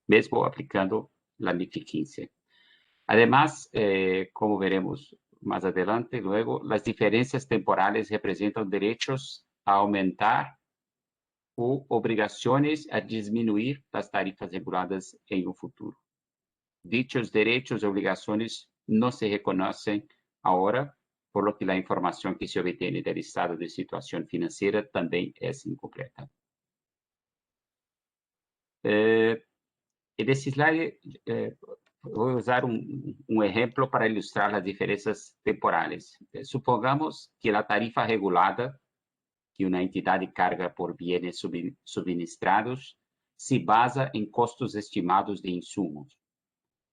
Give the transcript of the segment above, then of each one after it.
mesmo aplicando la NIF 15. Además, como veremos más adelante, luego, las diferencias temporales representan derechos a aumentar o obrigaciones a disminuir las tarifas reguladas en un futuro. Dichos derechos y obligaciones no se reconocen ahora, por lo que la información que se obtiene del estado de situación financiera también es incompleta. En este slide voy a usar un ejemplo para ilustrar las diferencias temporales. Supongamos que la tarifa regulada que una entidad carga por bienes suministrados se basa en costos estimados de insumos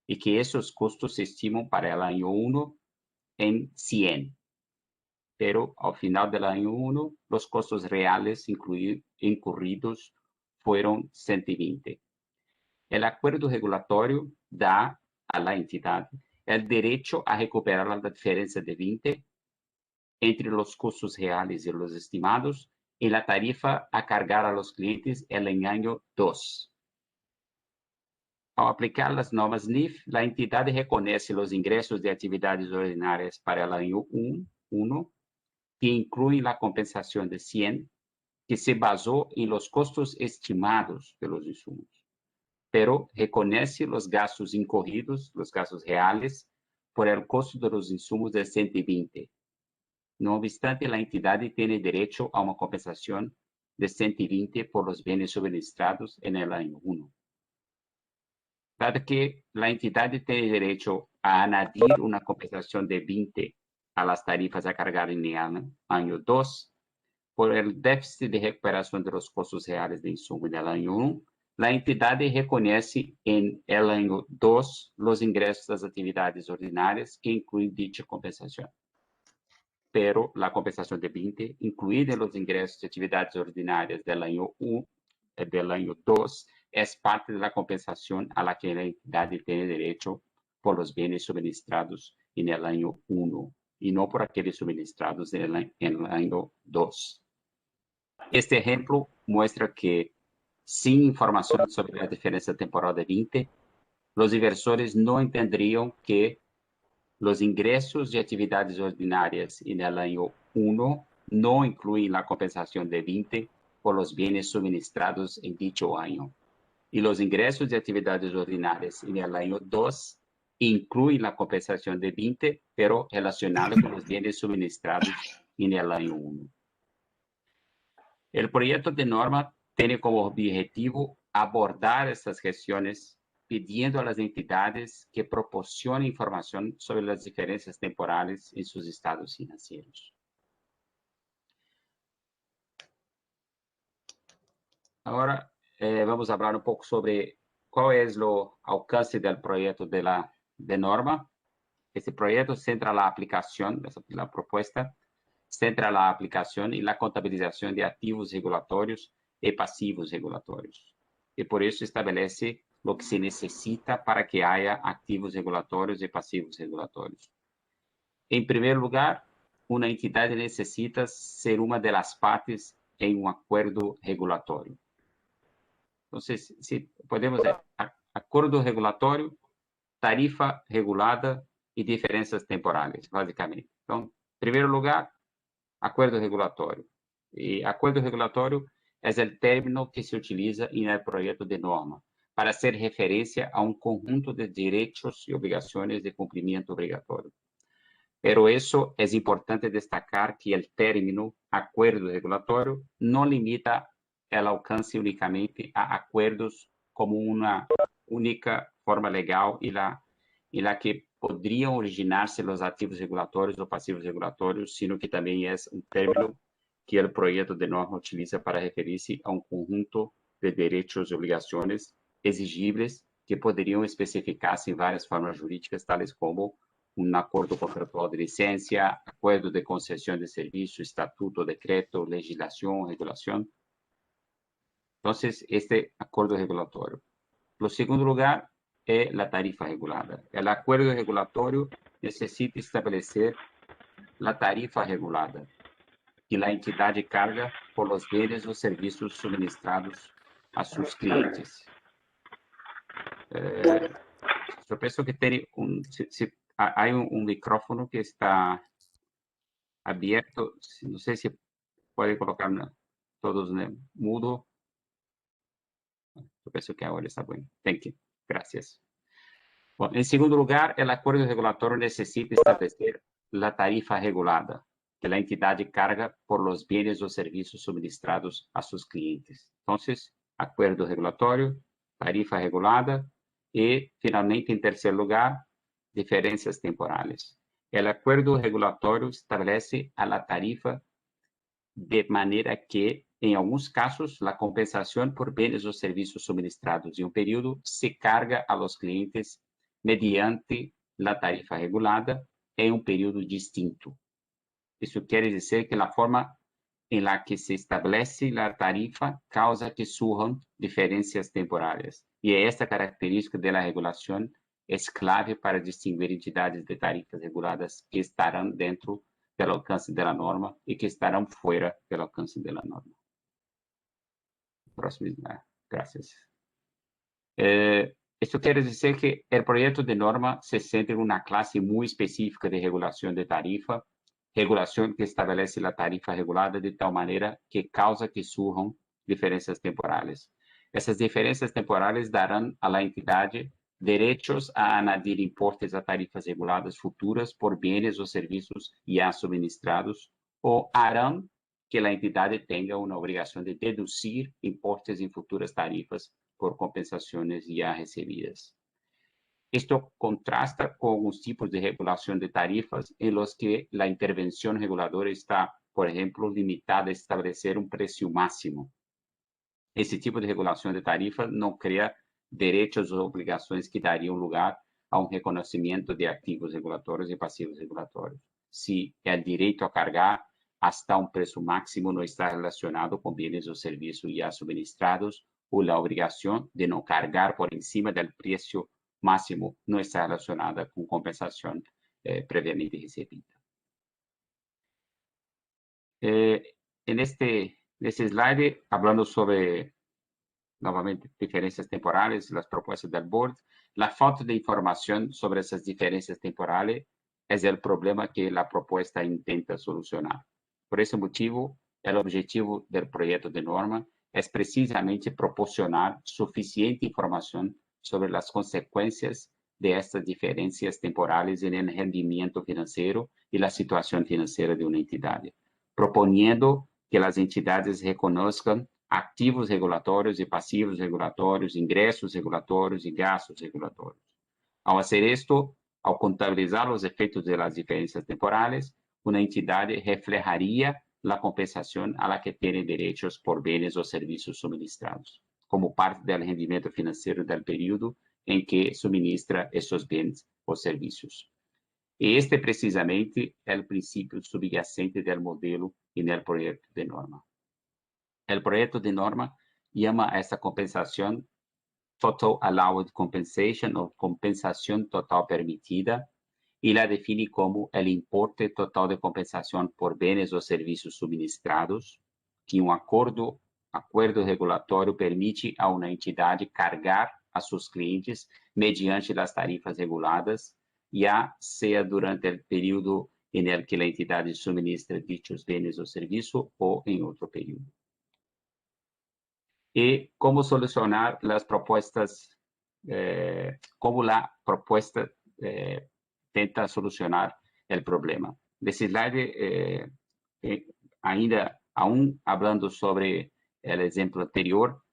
y que esos costos se estiman para el año 1 en 100. Pero al final del año 1, los costos reales incurridos fueron 120. El acuerdo regulatorio da a la entidad el derecho a recuperar la diferencia de 20 entre los costos reales y los estimados y la tarifa a cargar a los clientes en el año 2. Al aplicar las normas NIF, la entidad reconoce los ingresos de actividades ordinarias para el año 1, que incluyen la compensación de 100, que se basó en los costos estimados de los insumos, pero reconoce los gastos incurridos, los gastos reales, por el costo de los insumos de 120. No obstante, la entidad tiene derecho a una compensación de 120 por los bienes suministrados en el año 1. Dado que la entidad tiene derecho a añadir una compensación de 20 a las tarifas a cargar en el año 2, por el déficit de recuperación de los costos reales de insumo en el año 1, la entidad reconoce en el año 2 los ingresos de las actividades ordinarias que incluyen dicha compensación. Pero la compensación de 20, incluida en los ingresos de actividades ordinarias del año 1, del año 2, es parte de la compensación a la que la entidad tiene derecho por los bienes suministrados en el año 1 y no por aquellos suministrados en el año 2. Este ejemplo muestra que, sin información sobre la diferencia temporal de 20, los inversores no entenderían que los ingresos de actividades ordinarias en el año 1 no incluyen la compensación de 20 por los bienes suministrados en dicho año. Y los ingresos de actividades ordinarias en el año 2 incluyen la compensación de 20, pero relacionados con los bienes suministrados en el año 1. El proyecto de norma tiene como objetivo abordar estas gestiones pidiendo a las entidades que proporcionen información sobre las diferencias temporales en sus estados financieros. Ahora vamos a hablar un poco sobre cuál es el alcance del proyecto de norma. Este proyecto centra la aplicación, la propuesta, centra la aplicación y la contabilización de activos regulatorios y pasivos regulatorios. Y por eso establece lo que se necesita para que haya activos regulatorios y pasivos regulatorios. En primer lugar, una entidad necesita ser una de las partes en un acuerdo regulatorio. Entonces, si podemos ver, acuerdo regulatorio, tarifa regulada y diferencias temporales, básicamente. Entonces, en primer lugar, acuerdo regulatorio. Y acuerdo regulatorio es el término que se utiliza en el proyecto de norma para hacer referencia a un conjunto de derechos y obligaciones de cumplimiento obligatorio. Pero eso es importante destacar que el término acuerdo regulatorio no limita el alcance únicamente a acuerdos como una única forma legal en la que podrían originarse los activos regulatorios o pasivos regulatorios, sino que también es un término que el proyecto de norma utiliza para referirse a un conjunto de derechos y obligaciones exigibles que podrían especificarse en varias formas jurídicas, tales como un acuerdo contractual de licencia, acuerdo de concesión de servicio, estatuto, decreto, legislación, regulación. Entonces, este acuerdo regulatorio. Lo segundo lugar es la tarifa regulada. El acuerdo regulatorio necesita establecer la tarifa regulada que la entidad carga por los bienes o servicios suministrados a sus clientes. Yo pienso que tiene hay un micrófono que está abierto. No sé si puede colocar todos en mudo. Yo pienso que ahora está bueno. Thank you. Gracias. Bueno, en segundo lugar, el acuerdo regulatorio necesita establecer la tarifa regulada que la entidad carga por los bienes o servicios suministrados a sus clientes. Entonces, acuerdo regulatorio, tarifa regulada y, finalmente, en tercer lugar, diferencias temporales. El acuerdo regulatorio establece a la tarifa de manera que, em alguns casos, a compensação por bens ou serviços suministrados em um período se carga a los clientes mediante a tarifa regulada em um período distinto. Isso quer dizer que a forma em la que se estabelece a tarifa causa que surjam diferenças temporárias. E esta característica da regulação é clave para distinguir entidades de tarifas reguladas que estarão dentro del alcance de la norma y que estarán fuera del alcance de la norma. Próximo slide. Gracias. Esto quiere decir que el proyecto de norma se centra en una clase muy específica de regulación de tarifa, regulación que establece la tarifa regulada de tal manera que causa que surjan diferencias temporales. Essas diferenças temporales darán a la entidad derechos a añadir importes a tarifas reguladas futuras por bienes o servicios ya suministrados o harán que la entidad tenga una obligación de deducir importes en futuras tarifas por compensaciones ya recibidas. Esto contrasta con algunos tipos de regulación de tarifas en los que la intervención reguladora está, por ejemplo, limitada a establecer un precio máximo. Esse tipo de regulação de tarifa não cria direitos ou obrigações que dariam lugar a um reconhecimento de ativos regulatórios e passivos regulatórios. Se é direito a cargar hasta um preço máximo não está relacionado com bens ou serviços já suministrados, ou a obrigação de não cargar por cima do preço máximo não está relacionada com compensação previamente recebida. Nesse slide, falando sobre, novamente, diferenças temporales, as propostas do board, a falta de informação sobre essas diferenças temporales é o problema que a proposta intenta solucionar. Por esse motivo, o objetivo do projeto de norma é precisamente proporcionar suficiente informação sobre as consequências de estas diferenças temporales no rendimento financeiro e a situação financeira de uma entidade, proponiendo que as entidades reconozcan ativos regulatórios e passivos regulatórios, ingressos regulatórios e gastos regulatórios. Ao fazer isto, ao contabilizar os efeitos das diferenças temporales, uma entidade reflejaria a compensação a la que tem direitos por bens ou serviços suministrados, como parte do rendimento financeiro do período em que suministra esses bens ou serviços. E este precisamente é o princípio subyacente do modelo e no projeto de norma. O projeto de norma chama essa compensação Total Allowed Compensation ou compensação total permitida e la define como o importe total de compensação por bens ou serviços suministrados que um acordo regulatório permite a uma entidade cargar a seus clientes mediante as tarifas reguladas, ya sea durante el período en el que la entidad suministra dichos bienes o servicios o en otro período. Y cómo solucionar las propuestas, cómo la propuesta tenta solucionar el problema. De ese slide, aún hablando sobre el ejemplo anterior,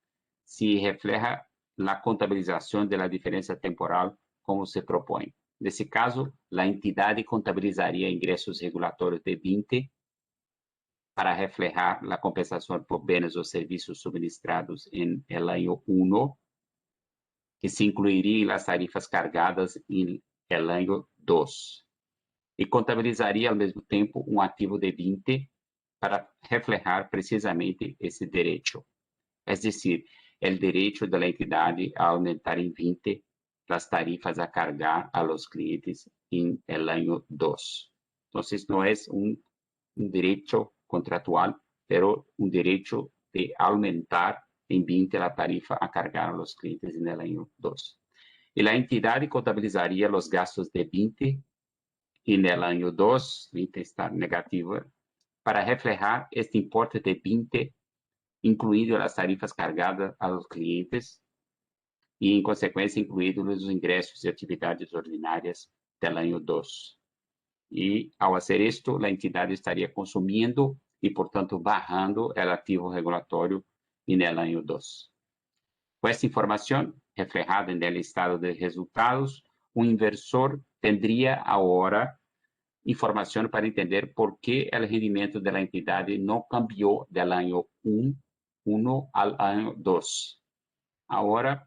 se refleja la contabilización de la diferencia temporal como se propone. Nesse caso, a entidade contabilizaria ingressos regulatórios de 20 para reflejar a compensação por bens ou serviços suministrados em el año 1, que se incluiria as tarifas cargadas em el año 2. E contabilizaria, ao mesmo tempo, um ativo de 20 para reflejar precisamente esse direito. É decir, o direito da entidade a aumentar em 20 las tarifas a cargar a los clientes en el año 2. Entonces, no es un derecho contractual, pero un derecho de aumentar en 20 la tarifa a cargar a los clientes en el año 2. y la entidad contabilizaría los gastos de 20 en el año 2, 20 está negativo, para reflejar este importe de 20, incluido las tarifas cargadas a los clientes y, en consecuencia, incluidos los ingresos y actividades ordinarias del año 2. Y, al hacer esto, la entidad estaría consumiendo y, por tanto, bajando el activo regulatorio en el año 2. Com esta informação reflejada no estado de resultados, o inversor tendría agora informação para entender por que o rendimento da entidade não cambiou do ano 1 ao ano 2. Agora,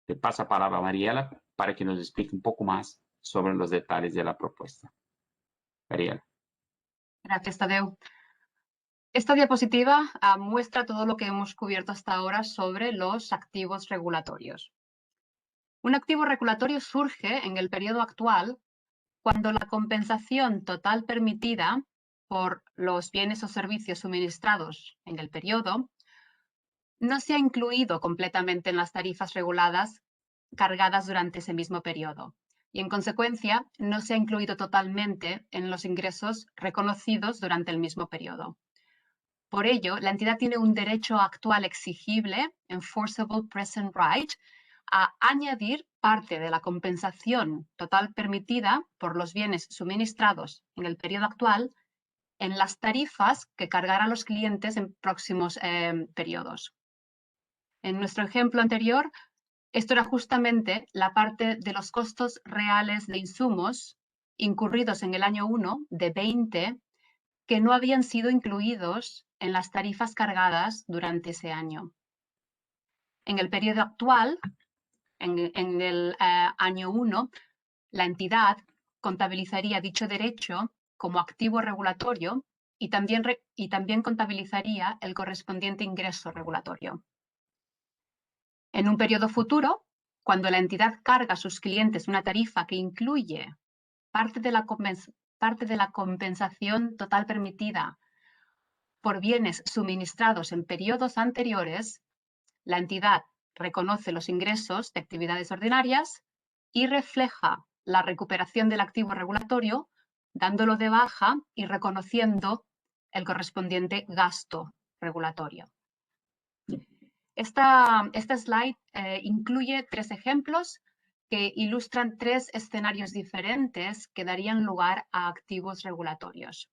te passo a palavra a Mariela para que nos explique um pouco mais sobre os detalhes da proposta. Mariela. Gracias, Tadeu. Esta diapositiva muestra todo lo que hemos cubierto hasta ahora sobre los activos regulatorios. Un activo regulatorio surge en el periodo actual cuando la compensación total permitida por los bienes o servicios suministrados en el periodo no se ha incluido completamente en las tarifas reguladas cargadas durante ese mismo periodo y, en consecuencia, no se ha incluido totalmente en los ingresos reconocidos durante el mismo periodo. Por ello, la entidad tiene un derecho actual exigible, enforceable present right, a añadir parte de la compensación total permitida por los bienes suministrados en el periodo actual en las tarifas que cargarán los clientes en próximos periodos. En nuestro ejemplo anterior, esto era justamente la parte de los costos reales de insumos incurridos en el año 1 de 20 que no habían sido incluidos en las tarifas cargadas durante ese año. En el periodo actual, en el año 1, la entidad contabilizaría dicho derecho como activo regulatorio y también contabilizaría el correspondiente ingreso regulatorio. En un periodo futuro, cuando la entidad carga a sus clientes una tarifa que incluye parte de la compensación total permitida por bienes suministrados en periodos anteriores, la entidad reconoce los ingresos de actividades ordinarias y refleja la recuperación del activo regulatorio, dándolo de baja y reconociendo el correspondiente gasto regulatorio. Esta slide incluye 3 ejemplos que ilustran 3 escenarios diferentes que darían lugar a activos regulatorios.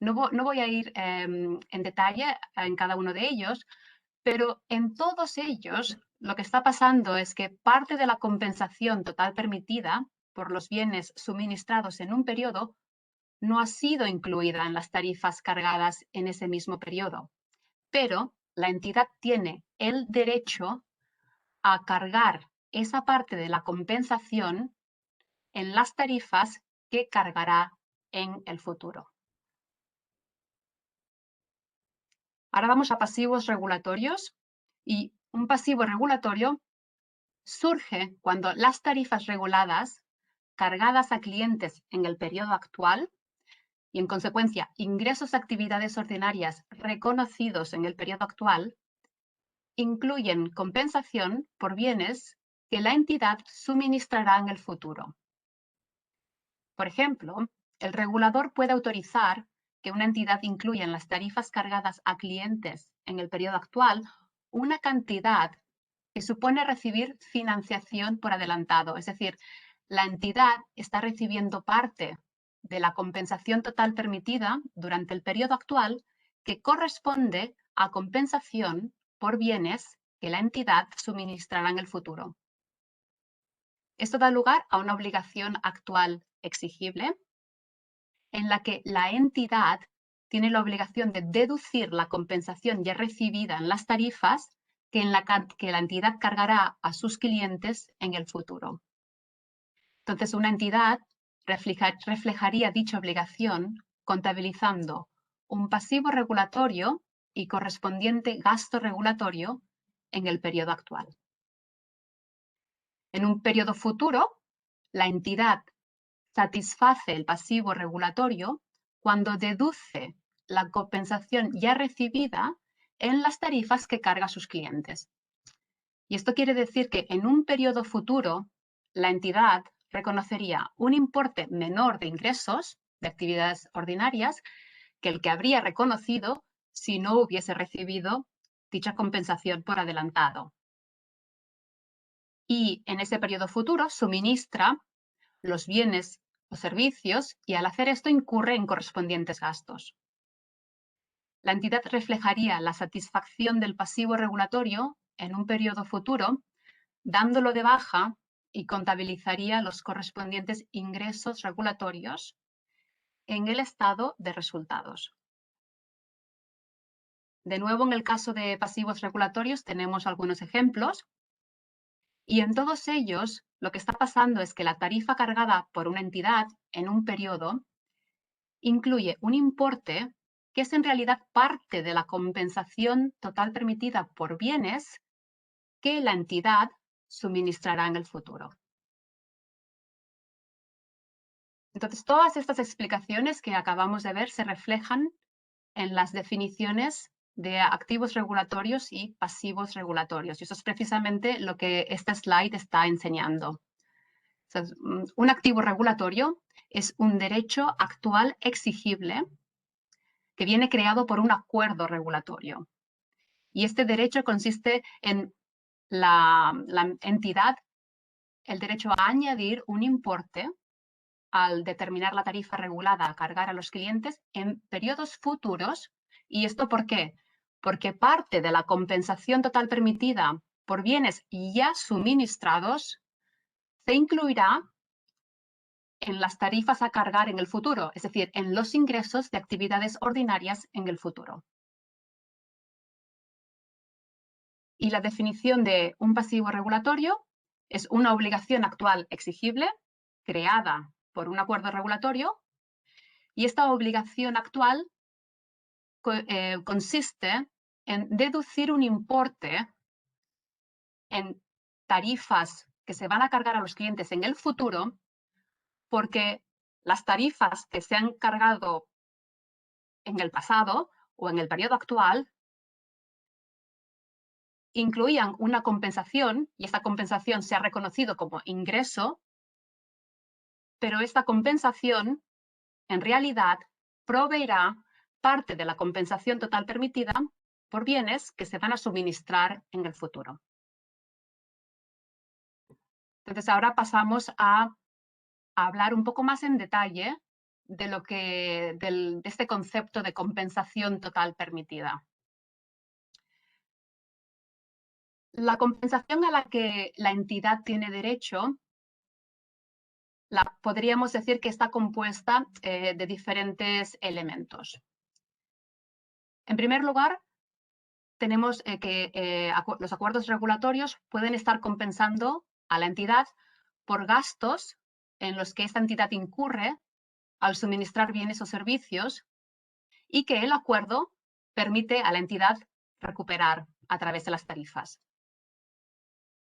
No voy a ir en detalle en cada uno de ellos, pero en todos ellos lo que está pasando es que parte de la compensación total permitida por los bienes suministrados en un periodo no ha sido incluida en las tarifas cargadas en ese mismo periodo, pero la entidad tiene el derecho a cargar esa parte de la compensación en las tarifas que cargará en el futuro. Ahora vamos a pasivos regulatorios y un pasivo regulatorio surge cuando las tarifas reguladas cargadas a clientes en el periodo actual y, en consecuencia, ingresos de actividades ordinarias reconocidos en el periodo actual incluyen compensación por bienes que la entidad suministrará en el futuro. Por ejemplo, el regulador puede autorizar que una entidad incluya en las tarifas cargadas a clientes en el periodo actual una cantidad que supone recibir financiación por adelantado. Es decir, la entidad está recibiendo parte de la compensación total permitida durante el periodo actual que corresponde a compensación por bienes que la entidad suministrará en el futuro. Esto da lugar a una obligación actual exigible en la que la entidad tiene la obligación de deducir la compensación ya recibida en las tarifas que la entidad cargará a sus clientes en el futuro. Entonces, una entidad reflejaría dicha obligación contabilizando un pasivo regulatorio y correspondiente gasto regulatorio en el periodo actual. En un periodo futuro, la entidad satisface el pasivo regulatorio cuando deduce la compensación ya recibida en las tarifas que carga a sus clientes. Y esto quiere decir que en un periodo futuro, la entidad reconocería un importe menor de ingresos de actividades ordinarias que el que habría reconocido si no hubiese recibido dicha compensación por adelantado. Y en ese periodo futuro suministra los bienes o servicios y al hacer esto incurre en correspondientes gastos. La entidad reflejaría la satisfacción del pasivo regulatorio en un periodo futuro, dándolo de baja y contabilizaría los correspondientes ingresos regulatorios en el estado de resultados. De nuevo, en el caso de pasivos regulatorios tenemos algunos ejemplos y en todos ellos lo que está pasando es que la tarifa cargada por una entidad en un periodo incluye un importe que es en realidad parte de la compensación total permitida por bienes que la entidad suministrará en el futuro. Entonces, todas estas explicaciones que acabamos de ver se reflejan en las definiciones de activos regulatorios y pasivos regulatorios. Y eso es precisamente lo que este slide está enseñando. Entonces, un activo regulatorio es un derecho actual exigible que viene creado por un acuerdo regulatorio. Y este derecho consiste en la entidad, el derecho a añadir un importe al determinar la tarifa regulada a cargar a los clientes en periodos futuros. ¿Y esto por qué? Porque parte de la compensación total permitida por bienes ya suministrados se incluirá en las tarifas a cargar en el futuro, es decir, en los ingresos de actividades ordinarias en el futuro. Y la definición de un pasivo regulatorio es una obligación actual exigible creada por un acuerdo regulatorio y esta obligación actual consiste en deducir un importe en tarifas que se van a cargar a los clientes en el futuro porque las tarifas que se han cargado en el pasado o en el periodo actual incluían una compensación y esta compensación se ha reconocido como ingreso, pero esta compensación en realidad proveerá parte de la compensación total permitida por bienes que se van a suministrar en el futuro. Entonces ahora pasamos a hablar un poco más en detalle de este concepto de compensación total permitida. La compensación a la que la entidad tiene derecho, podríamos decir que está compuesta de diferentes elementos. En primer lugar, tenemos que los acuerdos regulatorios pueden estar compensando a la entidad por gastos en los que esta entidad incurre al suministrar bienes o servicios y que el acuerdo permite a la entidad recuperar a través de las tarifas.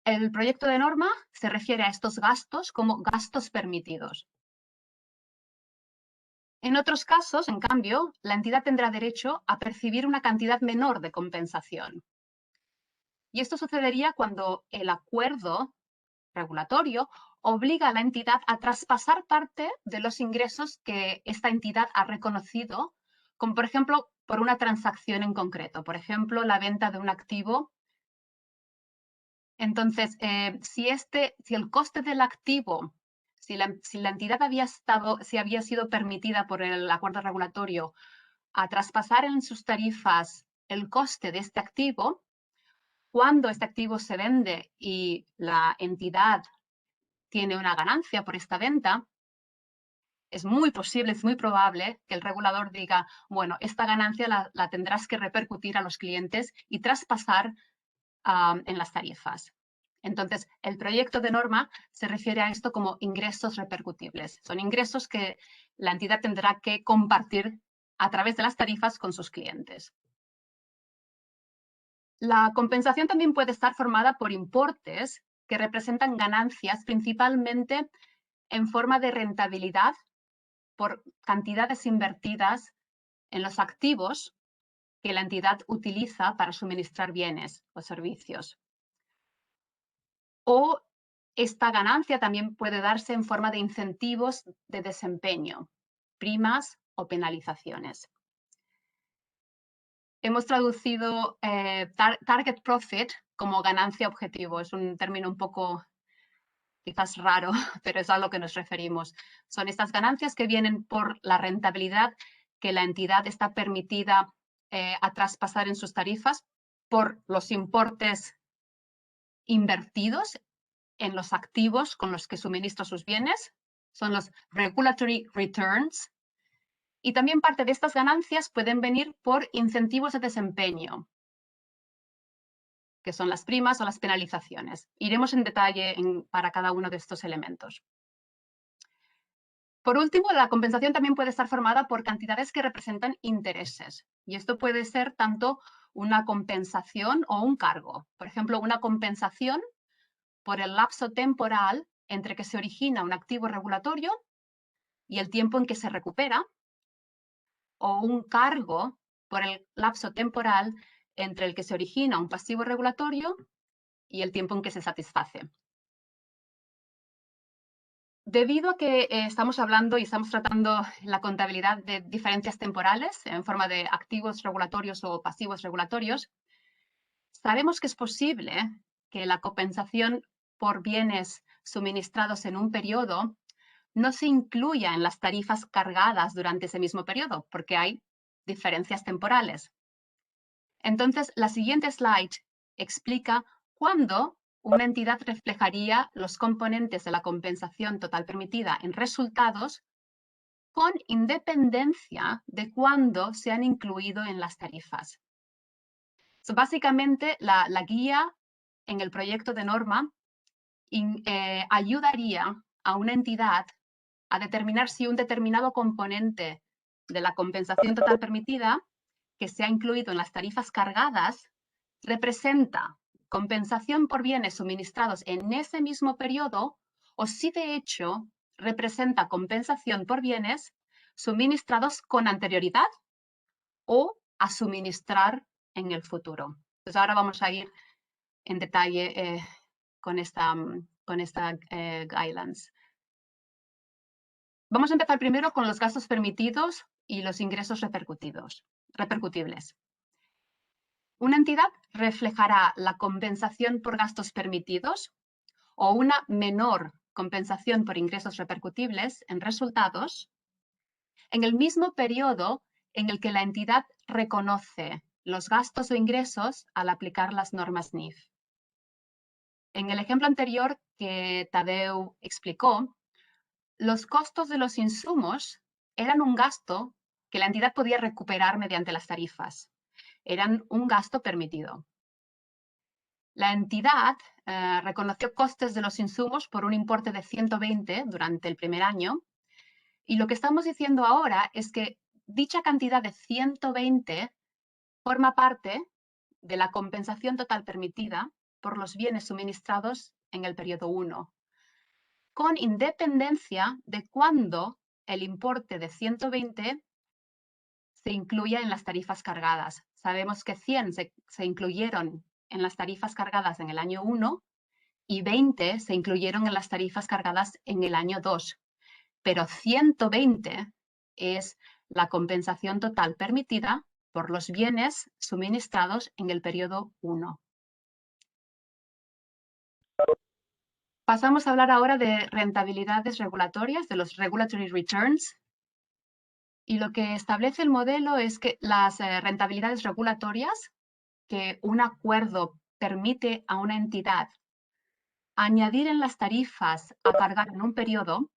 El proyecto de norma se refiere a estos gastos como gastos permitidos. En otros casos, en cambio, la entidad tendrá derecho a percibir una cantidad menor de compensación. Y esto sucedería cuando el acuerdo regulatorio obliga a la entidad a traspasar parte de los ingresos que esta entidad ha reconocido, como por ejemplo por una transacción en concreto, por ejemplo la venta de un activo. Entonces, si el coste del activo, si la entidad había sido permitida por el acuerdo regulatorio a traspasar en sus tarifas el coste de este activo, cuando este activo se vende y la entidad tiene una ganancia por esta venta, es muy posible, es muy probable que el regulador diga, bueno, esta ganancia la tendrás que repercutir a los clientes y traspasar en las tarifas. Entonces, el proyecto de norma se refiere a esto como ingresos repercutibles. Son ingresos que la entidad tendrá que compartir a través de las tarifas con sus clientes. La compensación también puede estar formada por importes que representan ganancias principalmente en forma de rentabilidad por cantidades invertidas en los activos que la entidad utiliza para suministrar bienes o servicios. o esta ganancia también puede darse en forma de incentivos de desempeño, primas o penalizaciones. Hemos traducido target profit como ganancia objetivo. Es un término un poco quizás raro, pero es a lo que nos referimos. Son estas ganancias que vienen por la rentabilidad que la entidad está permitida a traspasar en sus tarifas por los importes invertidos en los activos con los que suministra sus bienes. Son los regulatory returns. Y también parte de estas ganancias pueden venir por incentivos de desempeño, que son las primas o las penalizaciones. Iremos en detalle para cada uno de estos elementos. Por último, la compensación también puede estar formada por cantidades que representan intereses. Y esto puede ser tanto una compensación o un cargo. Por ejemplo, una compensación por el lapso temporal entre que se origina un activo regulatorio y el tiempo en que se recupera, o un cargo por el lapso temporal entre el que se origina un pasivo regulatorio y el tiempo en que se satisface. Debido a que estamos hablando y estamos tratando la contabilidad de diferencias temporales en forma de activos regulatorios o pasivos regulatorios, sabemos que es posible que la compensación por bienes suministrados en un periodo no se incluya en las tarifas cargadas durante ese mismo periodo, porque hay diferencias temporales. Entonces, la siguiente slide explica cuándo una entidad reflejaría los componentes de la compensación total permitida en resultados con independencia de cuándo se han incluido en las tarifas. Básicamente, la guía en el proyecto de norma ayudaría a una entidad a determinar si un determinado componente de la compensación total permitida que se ha incluido en las tarifas cargadas representa compensación por bienes suministrados en ese mismo periodo o si de hecho representa compensación por bienes suministrados con anterioridad o a suministrar en el futuro. Entonces ahora vamos a ir en detalle con esta guidelines. Vamos a empezar primero con los gastos permitidos y los ingresos repercutibles. Una entidad reflejará la compensación por gastos permitidos o una menor compensación por ingresos repercutibles en resultados en el mismo periodo en el que la entidad reconoce los gastos o ingresos al aplicar las normas NIF. En el ejemplo anterior que Tadeu explicó, los costos de los insumos eran un gasto que la entidad podía recuperar mediante las tarifas. Eran un gasto permitido. La entidad reconoció costes de los insumos por un importe de 120 durante el primer año. Y lo que estamos diciendo ahora es que dicha cantidad de 120 forma parte de la compensación total permitida por los bienes suministrados en el periodo 1, con independencia de cuándo el importe de 120 se incluya en las tarifas cargadas. Sabemos que 100 se incluyeron en las tarifas cargadas en el año 1 y 20 se incluyeron en las tarifas cargadas en el año 2. Pero 120 es la compensación total permitida por los bienes suministrados en el periodo 1. Pasamos a hablar ahora de rentabilidades regulatorias, de los regulatory returns. Y lo que establece el modelo es que las rentabilidades regulatorias que un acuerdo permite a una entidad añadir en las tarifas a cargar en un periodo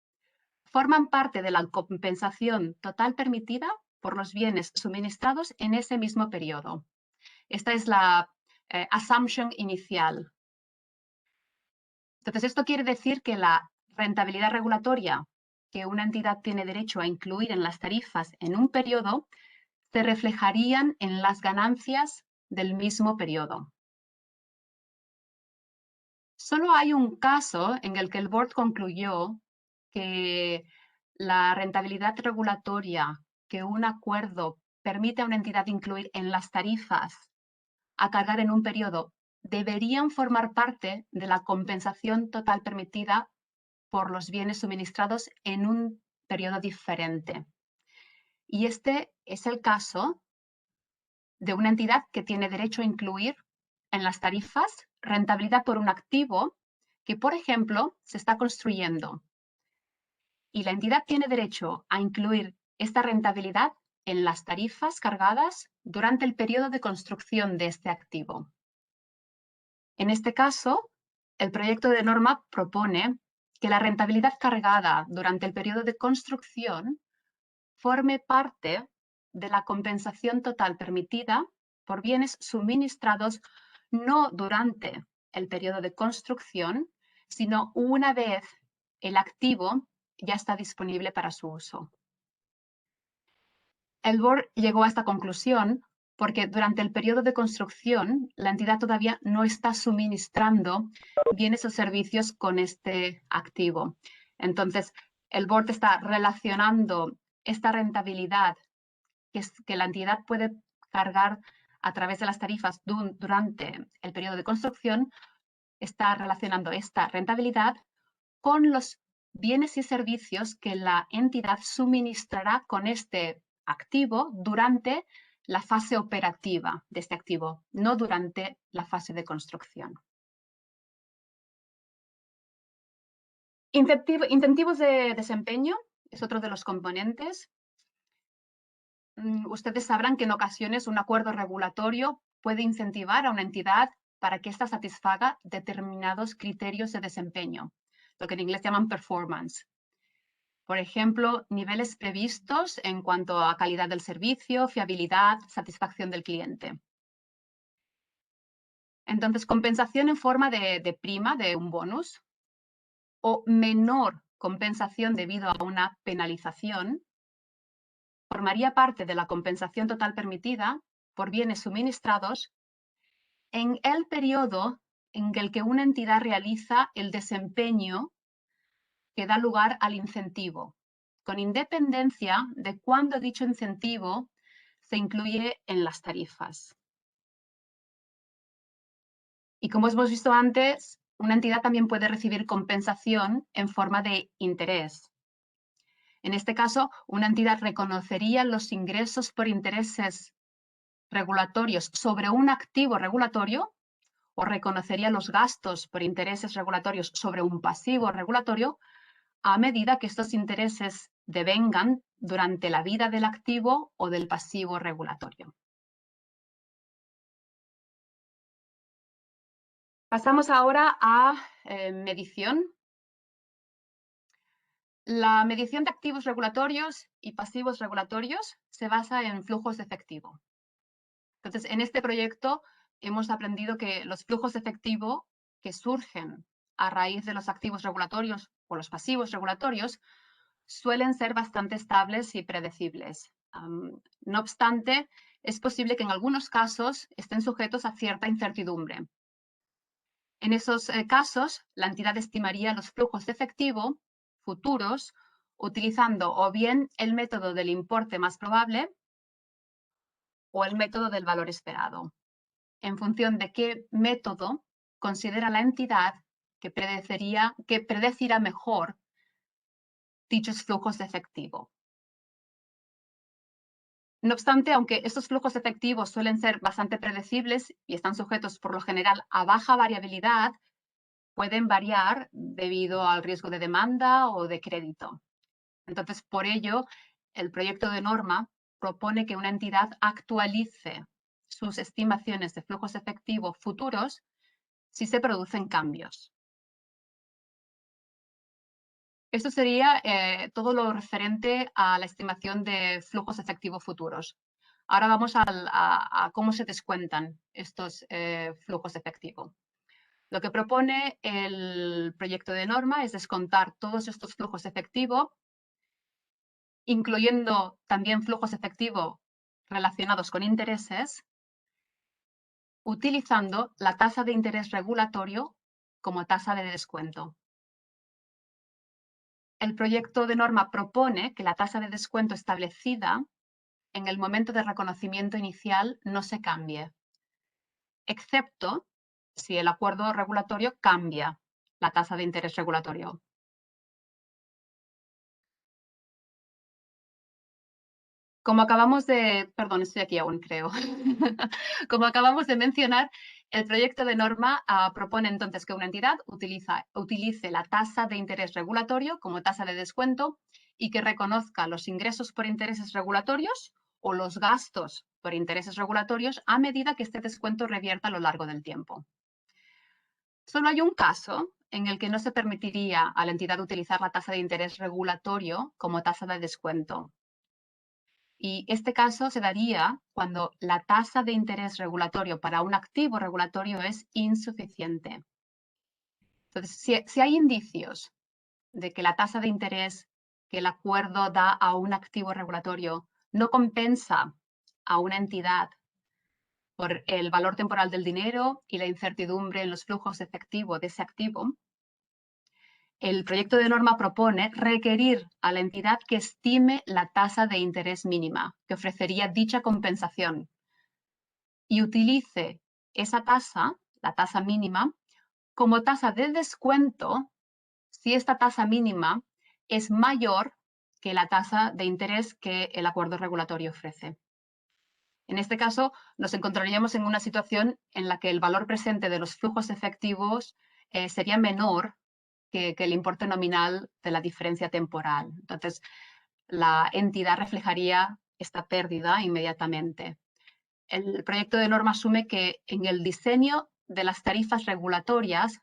forman parte de la compensación total permitida por los bienes suministrados en ese mismo periodo. Esta es la assumption inicial. Entonces, esto quiere decir que la rentabilidad regulatoria que una entidad tiene derecho a incluir en las tarifas en un periodo se reflejarían en las ganancias del mismo periodo. Solo hay un caso en el que el board concluyó que la rentabilidad regulatoria que un acuerdo permite a una entidad incluir en las tarifas a cargar en un periodo deberían formar parte de la compensación total permitida por los bienes suministrados en un periodo diferente. Y este es el caso de una entidad que tiene derecho a incluir en las tarifas rentabilidad por un activo que, por ejemplo, se está construyendo. Y la entidad tiene derecho a incluir esta rentabilidad en las tarifas cargadas durante el periodo de construcción de este activo. En este caso, el proyecto de norma propone que la rentabilidad cargada durante el periodo de construcción forme parte de la compensación total permitida por bienes suministrados no durante el periodo de construcción, sino una vez el activo ya está disponible para su uso. El board llegó a esta conclusión porque durante el periodo de construcción la entidad todavía no está suministrando bienes o servicios con este activo. Entonces, el board está relacionando esta rentabilidad que la entidad puede cargar a través de las tarifas durante el periodo de construcción, está relacionando esta rentabilidad con los bienes y servicios que la entidad suministrará con este activo durante la fase operativa de este activo, no durante la fase de construcción. Incentivos de desempeño es otro de los componentes. Ustedes sabrán que en ocasiones un acuerdo regulatorio puede incentivar a una entidad para que ésta satisfaga determinados criterios de desempeño, lo que en inglés llaman performance. Por ejemplo, niveles previstos en cuanto a calidad del servicio, fiabilidad, satisfacción del cliente. Entonces, compensación en forma de prima, de un bonus, o menor compensación debido a una penalización, formaría parte de la compensación total permitida por bienes suministrados en el periodo en el que una entidad realiza el desempeño que da lugar al incentivo, con independencia de cuándo dicho incentivo se incluye en las tarifas. Y como hemos visto antes, una entidad también puede recibir compensación en forma de interés. En este caso, una entidad reconocería los ingresos por intereses regulatorios sobre un activo regulatorio o reconocería los gastos por intereses regulatorios sobre un pasivo regulatorio a medida que estos intereses devengan durante la vida del activo o del pasivo regulatorio. Pasamos ahora a medición. La medición de activos regulatorios y pasivos regulatorios se basa en flujos de efectivo. Entonces, en este proyecto hemos aprendido que los flujos de efectivo que surgen a raíz de los activos regulatorios o los pasivos regulatorios suelen ser bastante estables y predecibles. No obstante, es posible que en algunos casos estén sujetos a cierta incertidumbre. En esos casos, la entidad estimaría los flujos de efectivo futuros utilizando o bien el método del importe más probable o el método del valor esperado, en función de qué método considera la entidad que predecirá mejor dichos flujos de efectivo. No obstante, aunque estos flujos efectivos suelen ser bastante predecibles y están sujetos por lo general a baja variabilidad, pueden variar debido al riesgo de demanda o de crédito. Entonces, por ello, el proyecto de norma propone que una entidad actualice sus estimaciones de flujos efectivos futuros si se producen cambios. Esto sería todo lo referente a la estimación de flujos efectivos futuros. Ahora vamos a cómo se descuentan estos flujos efectivos. Lo que propone el proyecto de norma es descontar todos estos flujos efectivos, incluyendo también flujos efectivos relacionados con intereses, utilizando la tasa de interés regulatorio como tasa de descuento. El proyecto de norma propone que la tasa de descuento establecida en el momento de reconocimiento inicial no se cambie, excepto si el acuerdo regulatorio cambia la tasa de interés regulatorio. Como acabamos de, perdón, estoy aquí aún, creo. Como acabamos de mencionar, el proyecto de norma propone entonces que una entidad utilice la tasa de interés regulatorio como tasa de descuento y que reconozca los ingresos por intereses regulatorios o los gastos por intereses regulatorios a medida que este descuento revierta a lo largo del tiempo. Solo hay un caso en el que no se permitiría a la entidad utilizar la tasa de interés regulatorio como tasa de descuento. Y este caso se daría cuando la tasa de interés regulatorio para un activo regulatorio es insuficiente. Entonces, si hay indicios de que la tasa de interés que el acuerdo da a un activo regulatorio no compensa a una entidad por el valor temporal del dinero y la incertidumbre en los flujos efectivos de ese activo, el proyecto de norma propone requerir a la entidad que estime la tasa de interés mínima que ofrecería dicha compensación y utilice esa tasa, la tasa mínima, como tasa de descuento si esta tasa mínima es mayor que la tasa de interés que el acuerdo regulatorio ofrece. En este caso, nos encontraríamos en una situación en la que el valor presente de los flujos efectivos sería menor que el importe nominal de la diferencia temporal. Entonces, la entidad reflejaría esta pérdida inmediatamente. El proyecto de norma asume que en el diseño de las tarifas regulatorias,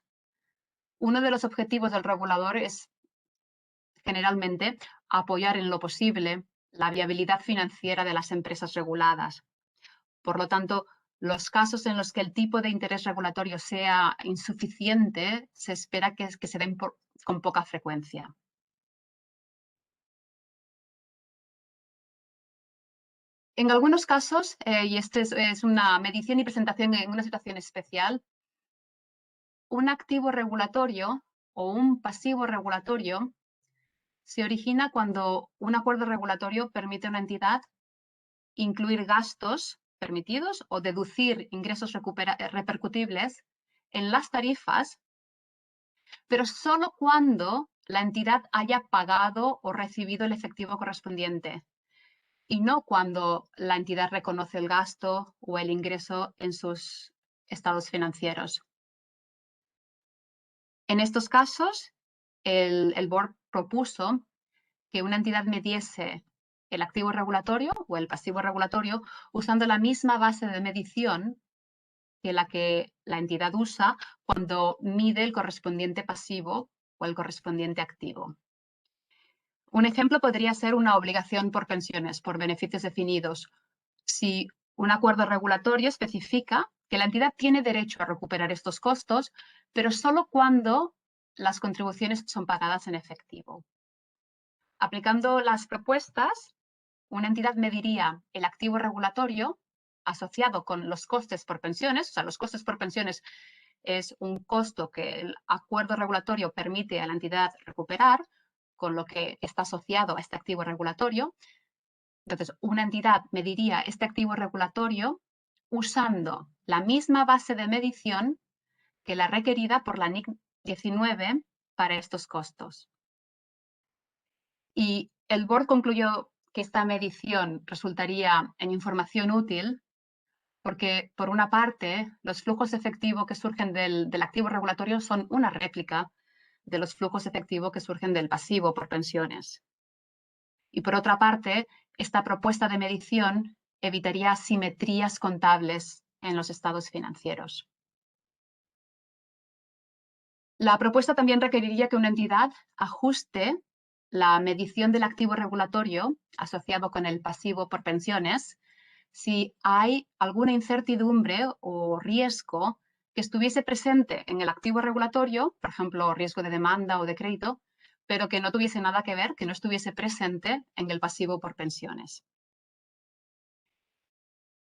uno de los objetivos del regulador es generalmente apoyar en lo posible la viabilidad financiera de las empresas reguladas. Por lo tanto, los casos en los que el tipo de interés regulatorio sea insuficiente, se espera que se den con poca frecuencia. En algunos casos, y esta es una medición y presentación en una situación especial, un activo regulatorio o un pasivo regulatorio se origina cuando un acuerdo regulatorio permite a una entidad incluir gastos permitidos o deducir ingresos repercutibles en las tarifas, pero solo cuando la entidad haya pagado o recibido el efectivo correspondiente y no cuando la entidad reconoce el gasto o el ingreso en sus estados financieros. En estos casos, el board propuso que una entidad midiese el activo regulatorio o el pasivo regulatorio usando la misma base de medición que la entidad usa cuando mide el correspondiente pasivo o el correspondiente activo. Un ejemplo podría ser una obligación por pensiones, por beneficios definidos. Si un acuerdo regulatorio especifica que la entidad tiene derecho a recuperar estos costos, pero solo cuando las contribuciones son pagadas en efectivo. Aplicando las propuestas, una entidad mediría el activo regulatorio asociado con los costes por pensiones, o sea, los costes por pensiones es un costo que el acuerdo regulatorio permite a la entidad recuperar, con lo que está asociado a este activo regulatorio. Entonces, una entidad mediría este activo regulatorio usando la misma base de medición que la requerida por la NIC 19 para estos costos. Y el board concluyó que esta medición resultaría en información útil porque, por una parte, los flujos efectivos que surgen del activo regulatorio son una réplica de los flujos efectivos que surgen del pasivo por pensiones. Y por otra parte, esta propuesta de medición evitaría asimetrías contables en los estados financieros. La propuesta también requeriría que una entidad ajuste la medición del activo regulatorio asociado con el pasivo por pensiones si hay alguna incertidumbre o riesgo que estuviese presente en el activo regulatorio, por ejemplo, riesgo de demanda o de crédito, pero que no tuviese nada que ver, que no estuviese presente en el pasivo por pensiones.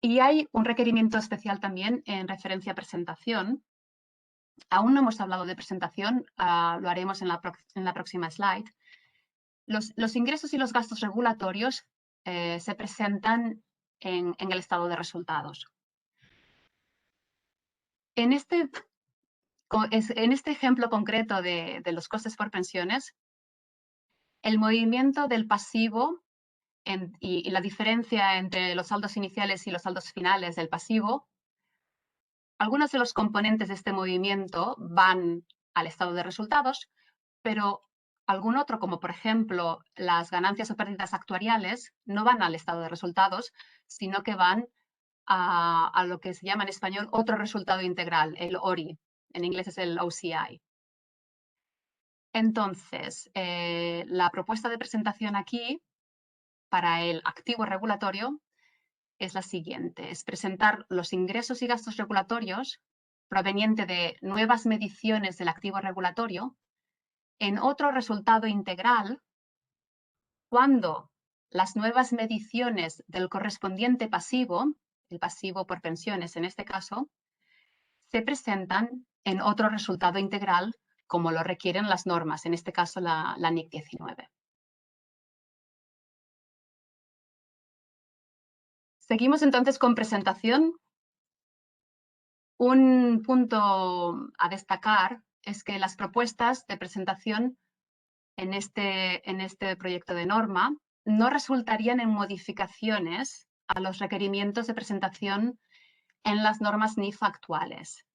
Y hay un requerimiento especial también en referencia a presentación. Aún no hemos hablado de presentación, lo haremos en la próxima slide. Los ingresos y los gastos regulatorios se presentan en el estado de resultados. En este En este ejemplo concreto de los costes por pensiones, el movimiento del pasivo y la diferencia entre los saldos iniciales y los saldos finales del pasivo, algunos de los componentes de este movimiento van al estado de resultados, pero algún otro, como por ejemplo las ganancias o pérdidas actuariales, no van al estado de resultados, sino que van a lo que se llama en español otro resultado integral, el ORI. En inglés es el OCI. Entonces, la propuesta de presentación aquí para el activo regulatorio es la siguiente. Es presentar los ingresos y gastos regulatorios provenientes de nuevas mediciones del activo regulatorio en otro resultado integral cuando las nuevas mediciones del correspondiente pasivo, el pasivo por pensiones en este caso, se presentan en otro resultado integral como lo requieren las normas, en este caso la NIC 19. Seguimos entonces con presentación. Un punto a destacar es que las propuestas de presentación en este proyecto de norma no resultarían en modificaciones a los requerimientos de presentación en las normas NIF actuales.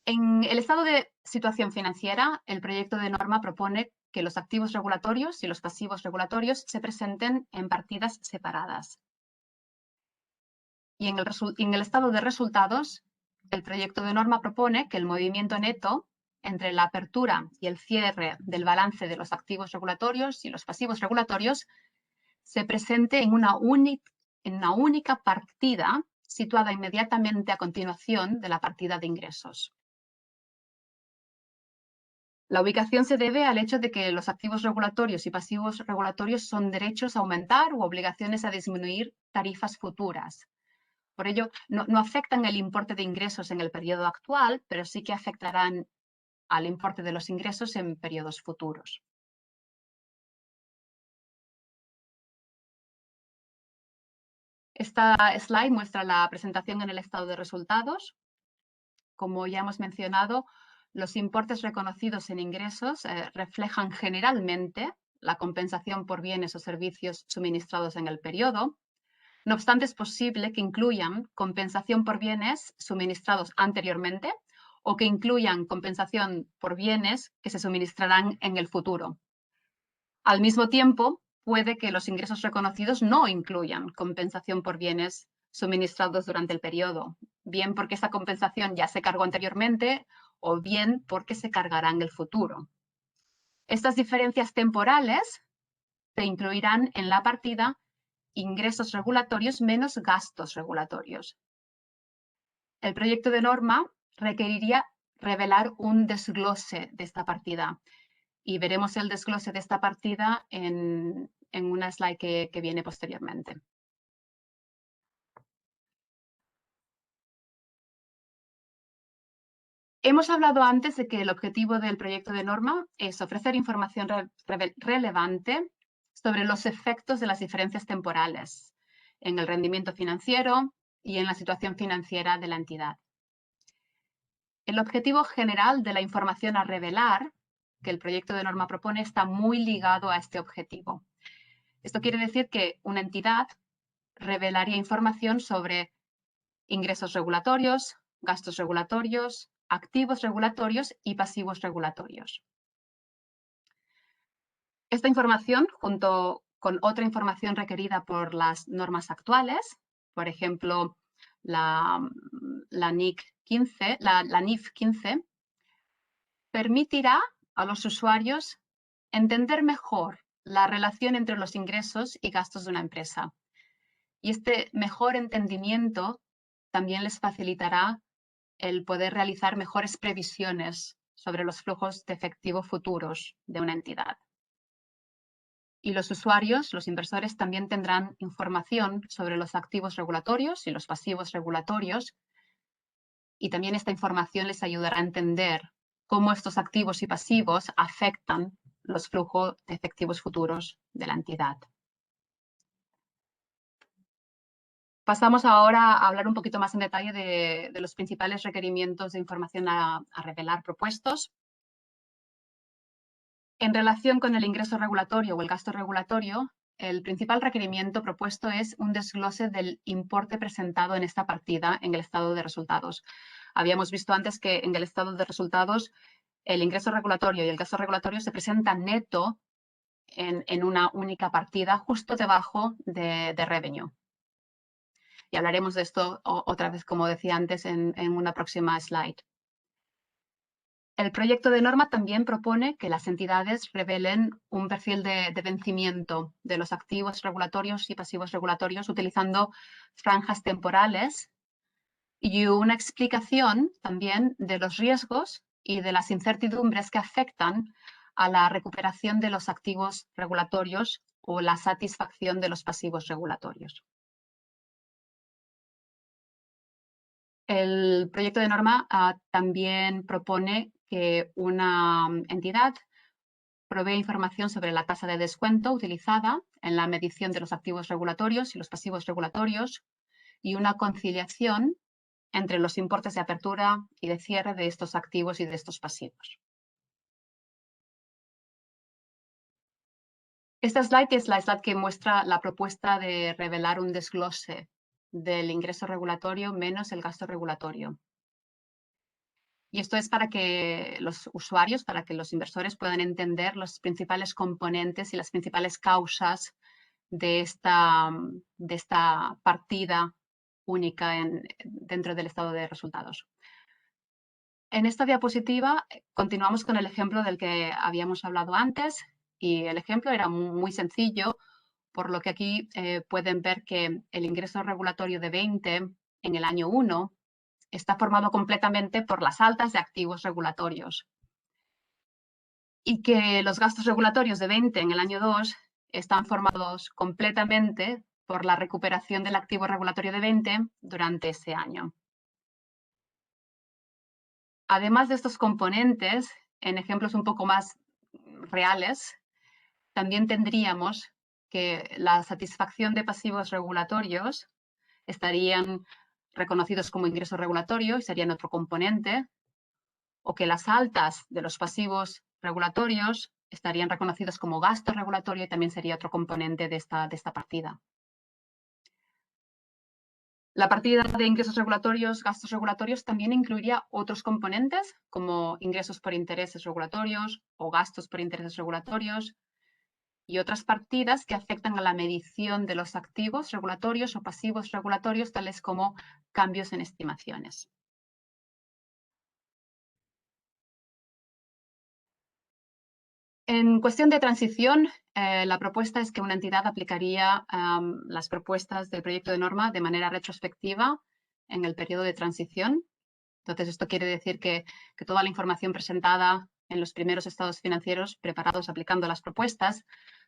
En el estado de situación financiera, el proyecto de norma propone que los activos regulatorios y los pasivos regulatorios se presenten en partidas separadas. Y en el estado de resultados, el proyecto de norma propone que el movimiento neto entre la apertura y el cierre del balance de los activos regulatorios y los pasivos regulatorios se presente en una única partida situada inmediatamente a continuación de la partida de ingresos. La ubicación se debe al hecho de que los activos regulatorios y pasivos regulatorios son derechos a aumentar u obligaciones a disminuir tarifas futuras. Por ello, no afectan el importe de ingresos en el periodo actual, pero sí que afectarán al importe de los ingresos en periodos futuros. Esta slide muestra la presentación en el estado de resultados. Como ya hemos mencionado, los importes reconocidos en ingresos reflejan generalmente la compensación por bienes o servicios suministrados en el periodo. No obstante, es posible que incluyan compensación por bienes suministrados anteriormente o que incluyan compensación por bienes que se suministrarán en el futuro. Al mismo tiempo, puede que los ingresos reconocidos no incluyan compensación por bienes suministrados durante el periodo, bien porque esa compensación ya se cargó anteriormente o bien porque se cargará en el futuro. Estas diferencias temporales se incluirán en la partida ingresos regulatorios menos gastos regulatorios. El proyecto de norma requeriría revelar un desglose de esta partida y veremos el desglose de esta partida en una slide que viene posteriormente. Hemos hablado antes de que el objetivo del proyecto de norma es ofrecer información relevante sobre los efectos de las diferencias temporales en el rendimiento financiero y en la situación financiera de la entidad. El objetivo general de la información a revelar que el proyecto de norma propone está muy ligado a este objetivo. Esto quiere decir que una entidad revelaría información sobre ingresos regulatorios, gastos regulatorios, activos regulatorios y pasivos regulatorios. Esta información, junto con otra información requerida por las normas actuales, por ejemplo, la NIF 15, permitirá a los usuarios entender mejor la relación entre los ingresos y gastos de una empresa. Y este mejor entendimiento también les facilitará el poder realizar mejores previsiones sobre los flujos de efectivo futuros de una entidad. Y los usuarios, los inversores, también tendrán información sobre los activos regulatorios y los pasivos regulatorios. Y también esta información les ayudará a entender cómo estos activos y pasivos afectan los flujos de efectivos futuros de la entidad. Pasamos ahora a hablar un poquito más en detalle de los principales requerimientos de información a revelar propuestos. En relación con el ingreso regulatorio o el gasto regulatorio, el principal requerimiento propuesto es un desglose del importe presentado en esta partida en el estado de resultados. Habíamos visto antes que en el estado de resultados el ingreso regulatorio y el gasto regulatorio se presentan neto en una única partida justo debajo de revenue. Y hablaremos de esto otra vez, como decía antes, en una próxima slide. El proyecto de norma también propone que las entidades revelen un perfil de vencimiento de los activos regulatorios y pasivos regulatorios utilizando franjas temporales y una explicación también de los riesgos y de las incertidumbres que afectan a la recuperación de los activos regulatorios o la satisfacción de los pasivos regulatorios. El proyecto de norma también propone que una entidad provee información sobre la tasa de descuento utilizada en la medición de los activos regulatorios y los pasivos regulatorios y una conciliación entre los importes de apertura y de cierre de estos activos y de estos pasivos. Esta slide es la slide que muestra la propuesta de revelar un desglose del ingreso regulatorio menos el gasto regulatorio. Y esto es para que los usuarios, para que los inversores puedan entender los principales componentes y las principales causas de esta partida única dentro del estado de resultados. En esta diapositiva continuamos con el ejemplo del que habíamos hablado antes y el ejemplo era muy sencillo, por lo que aquí pueden ver que el ingreso regulatorio de 20 en el año 1 está formado completamente por las altas de activos regulatorios y que los gastos regulatorios de 20 en el año 2 están formados completamente por la recuperación del activo regulatorio de 20 durante ese año. Además de estos componentes, en ejemplos un poco más reales, también tendríamos que la satisfacción de pasivos regulatorios estarían reconocidos como ingreso regulatorio y serían otro componente, o que las altas de los pasivos regulatorios estarían reconocidos como gasto regulatorio y también sería otro componente de esta partida. La partida de ingresos regulatorios, gastos regulatorios, también incluiría otros componentes como ingresos por intereses regulatorios o gastos por intereses regulatorios y otras partidas que afectan a la medición de los activos regulatorios o pasivos regulatorios, tales como cambios en estimaciones. En cuestión de transición, la propuesta es que una entidad aplicaría las propuestas del proyecto de norma de manera retrospectiva en el periodo de transición. Entonces, esto quiere decir que toda la información presentada en los primeros estados financieros preparados aplicando las propuestas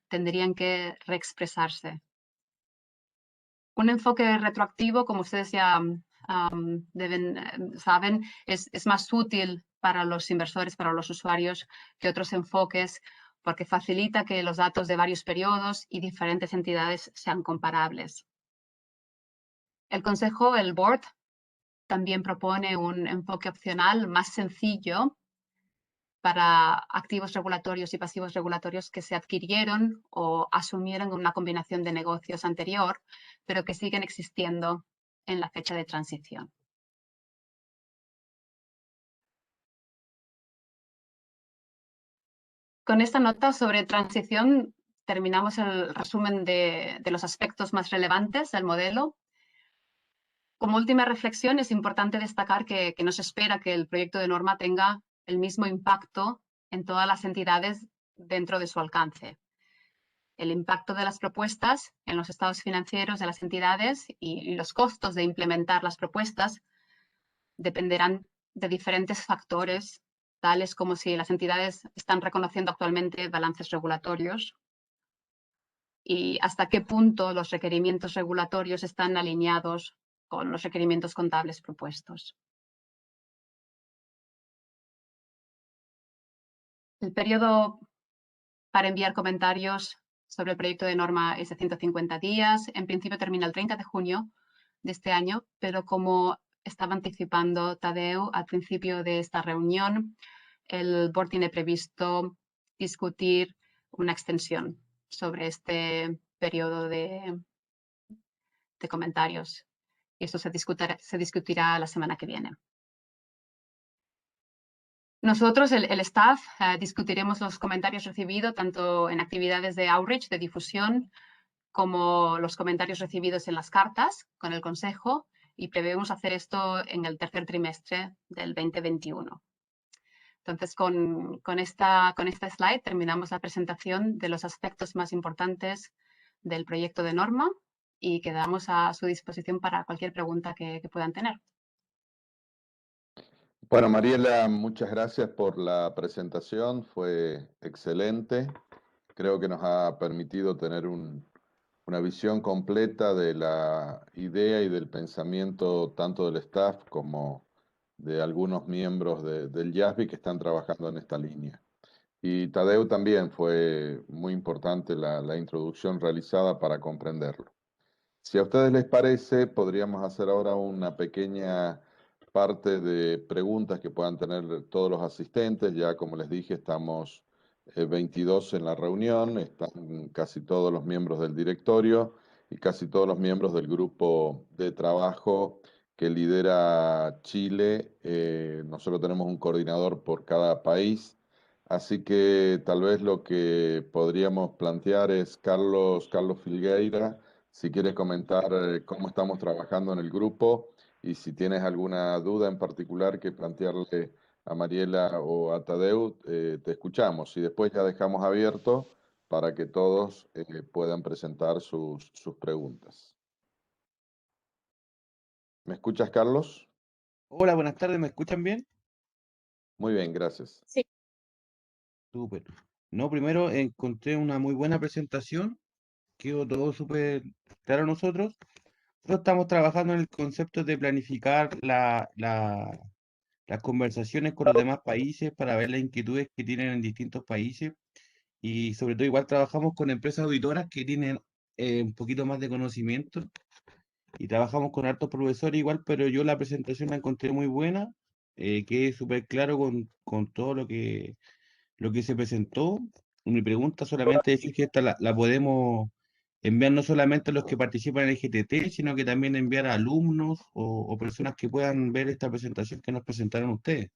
tendrían que reexpresarse. Un enfoque retroactivo, como ustedes ya saben, es más útil para los inversores, para los usuarios, que otros enfoques, porque facilita que los datos de varios periodos y diferentes entidades sean comparables. El Consejo, el Board, también propone un enfoque opcional más sencillo para activos regulatorios y pasivos regulatorios que se adquirieron o asumieron en una combinación de negocios anterior, pero que siguen existiendo en la fecha de transición. Con esta nota sobre transición terminamos el resumen de los aspectos más relevantes del modelo. Como última reflexión, es importante destacar que no se espera que el proyecto de norma tenga el mismo impacto en todas las entidades dentro de su alcance. El impacto de las propuestas en los estados financieros de las entidades y los costos de implementar las propuestas dependerán de diferentes factores, tales como si las entidades están reconociendo actualmente balances regulatorios y hasta qué punto los requerimientos regulatorios están alineados con los requerimientos contables propuestos. El periodo para enviar comentarios sobre el proyecto de norma es de 150 días. En principio termina el 30 de junio, de este año, pero como estaba anticipando Tadeu al principio de esta reunión, el board tiene previsto discutir una extensión sobre este periodo de comentarios. Y esto se discutirá la semana que viene. Nosotros, el staff, discutiremos los comentarios recibidos tanto en actividades de outreach, de difusión, como los comentarios recibidos en las cartas con el Consejo, y prevemos hacer esto en el tercer trimestre del 2021. Entonces, con esta slide terminamos la presentación de los aspectos más importantes del proyecto de norma y quedamos a su disposición para cualquier pregunta que puedan tener. Bueno, Mariela, muchas gracias por la presentación, fue excelente. Creo que nos ha permitido tener una visión completa de la idea y del pensamiento tanto del staff como de algunos miembros del YASBI que están trabajando en esta línea. Y Tadeu también fue muy importante la introducción realizada para comprenderlo. Si a ustedes les parece, podríamos hacer ahora una pequeña parte de preguntas que puedan tener todos los asistentes. Ya como les dije, estamos 22 en la reunión, están casi todos los miembros del directorio y casi todos los miembros del grupo de trabajo que lidera Chile. Nosotros tenemos un coordinador por cada país. Así que tal vez lo que podríamos plantear es Carlos Filgueira, si quieres comentar cómo estamos trabajando en el grupo y si tienes alguna duda en particular que plantearle a Mariela o a Tadeu, te escuchamos y después ya dejamos abierto para que todos puedan presentar sus preguntas. ¿Me escuchas, Carlos? Hola, buenas tardes, ¿me escuchan bien? Muy bien, gracias. Sí. Súper. No, primero encontré una muy buena presentación, quedó todo súper claro a nosotros. Nosotros estamos trabajando en el concepto de planificar las conversaciones con los demás países para ver las inquietudes que tienen en distintos países y sobre todo igual trabajamos con empresas auditoras que tienen un poquito más de conocimiento y trabajamos con hartos profesores igual, pero yo la presentación la encontré muy buena, quedé súper claro con todo lo que se presentó. Mi pregunta solamente es si esta la podemos enviar no solamente a los que participan en el GTT, sino que también enviar a alumnos o personas que puedan ver esta presentación que nos presentaron ustedes.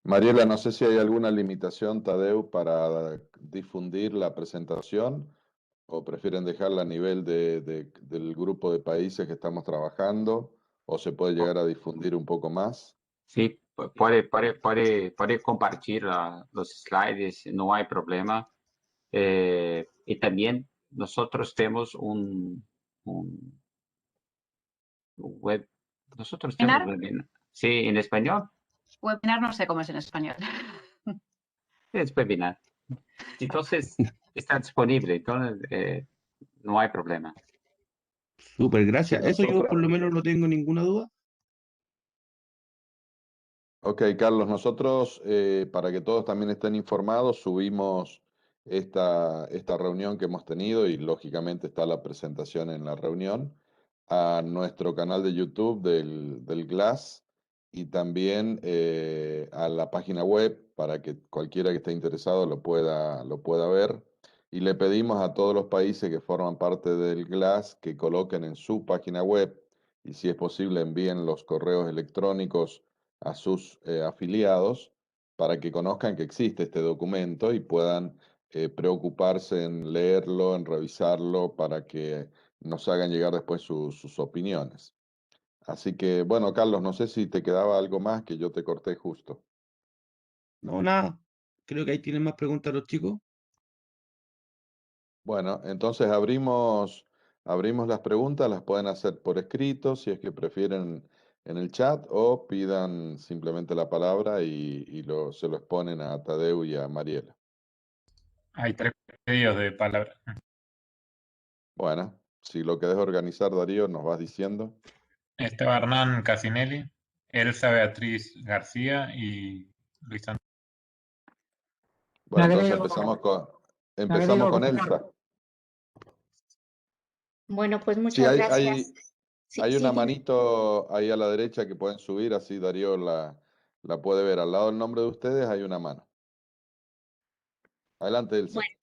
Mariela, no sé si hay alguna limitación, Tadeu, para difundir la presentación o prefieren dejarla a nivel del grupo de países que estamos trabajando o se puede llegar a difundir un poco más. Sí, puede compartir los slides, no hay problema. Y también nosotros tenemos un web, nosotros tenemos ¿Webinar? sí, en español, Webinar no sé cómo es en español. es webinar. Entonces, está disponible, entonces no hay problema. Súper, Sí, gracias. Eso yo por lo menos no tengo ninguna duda. Ok, Carlos, nosotros, para que todos también estén informados, subimos esta reunión que hemos tenido y lógicamente está la presentación en la reunión a nuestro canal de YouTube del Glass y también a la página web para que cualquiera que esté interesado lo pueda ver. Y le pedimos a todos los países que forman parte del Glass que coloquen en su página web y si es posible envíen los correos electrónicos a sus afiliados para que conozcan que existe este documento y puedan preocuparse en leerlo, en revisarlo, para que nos hagan llegar después sus opiniones. Así que, bueno, Carlos, no sé si te quedaba algo más que yo te corté justo. No, nada. Creo que ahí tienen más preguntas los chicos. Bueno, entonces abrimos las preguntas, las pueden hacer por escrito si es que prefieren en el chat o pidan simplemente la palabra y se lo exponen a Tadeu y a Mariela. Hay 3 pedidos de palabra. Bueno, si lo querés organizar, Darío, nos vas diciendo. Estaba Hernán Casinelli, Elsa Beatriz García y Luis Antonio. Bueno, entonces empezamos con Elsa. Bueno, pues Sí, muchas gracias. Sí, hay sí, una dime. manito ahí a la derecha que pueden subir, así Darío la puede ver. Al lado del nombre de ustedes hay una mano. Adelante, Elsa. Bueno,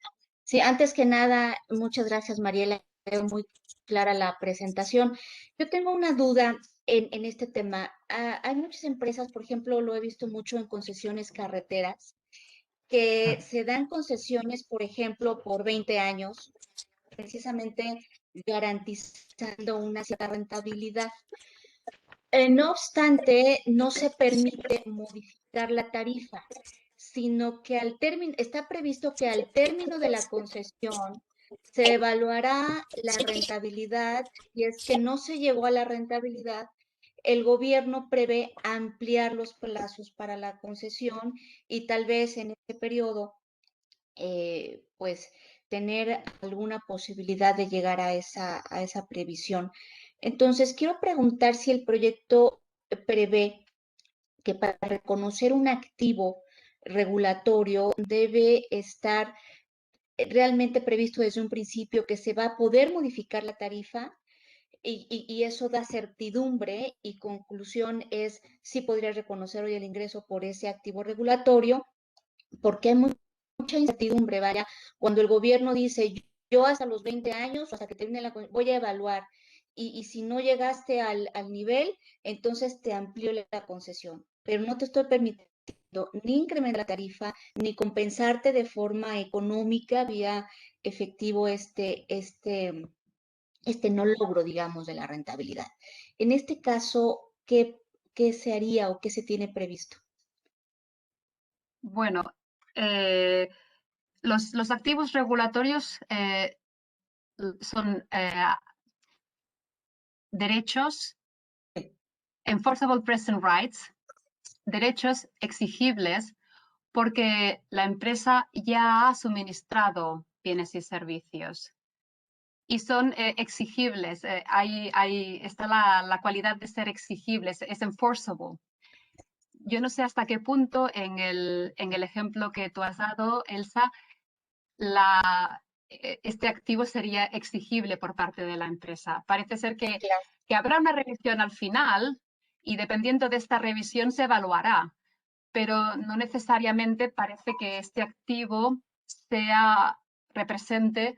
sí, antes que nada, muchas gracias, Mariela. Veo muy clara la presentación. Yo tengo una duda en este tema. Hay muchas empresas, por ejemplo, lo he visto mucho en concesiones carreteras, que se dan concesiones, por ejemplo, por 20 años, precisamente garantizando una cierta rentabilidad. No obstante, no se permite modificar la tarifa, sino que está previsto que al término de la concesión se evaluará la rentabilidad y es que no se llegó a la rentabilidad. El gobierno prevé ampliar los plazos para la concesión y tal vez en este periodo, pues, tener alguna posibilidad de llegar a esa previsión. Entonces, quiero preguntar si el proyecto prevé que para reconocer un activo regulatorio debe estar realmente previsto desde un principio que se va a poder modificar la tarifa y eso da certidumbre y conclusión es si podría reconocer hoy el ingreso por ese activo regulatorio, porque hay mucha incertidumbre, vaya, cuando el gobierno dice yo hasta los 20 años, hasta que termine voy a evaluar, y si no llegaste al nivel, entonces te amplío la concesión, pero no te estoy permitiendo ni incrementar la tarifa, ni compensarte de forma económica vía efectivo este no logro, digamos, de la rentabilidad. En este caso, ¿qué se haría o qué se tiene previsto? Bueno, los activos regulatorios son derechos, enforceable present rights, derechos exigibles porque la empresa ya ha suministrado bienes y servicios y son exigibles. Ahí está la cualidad de ser exigibles, es enforceable. Yo no sé hasta qué punto en el ejemplo que tú has dado, Elsa, este activo sería exigible por parte de la empresa. Parece ser que habrá una revisión al final y dependiendo de esta revisión se evaluará, pero no necesariamente parece que este activo represente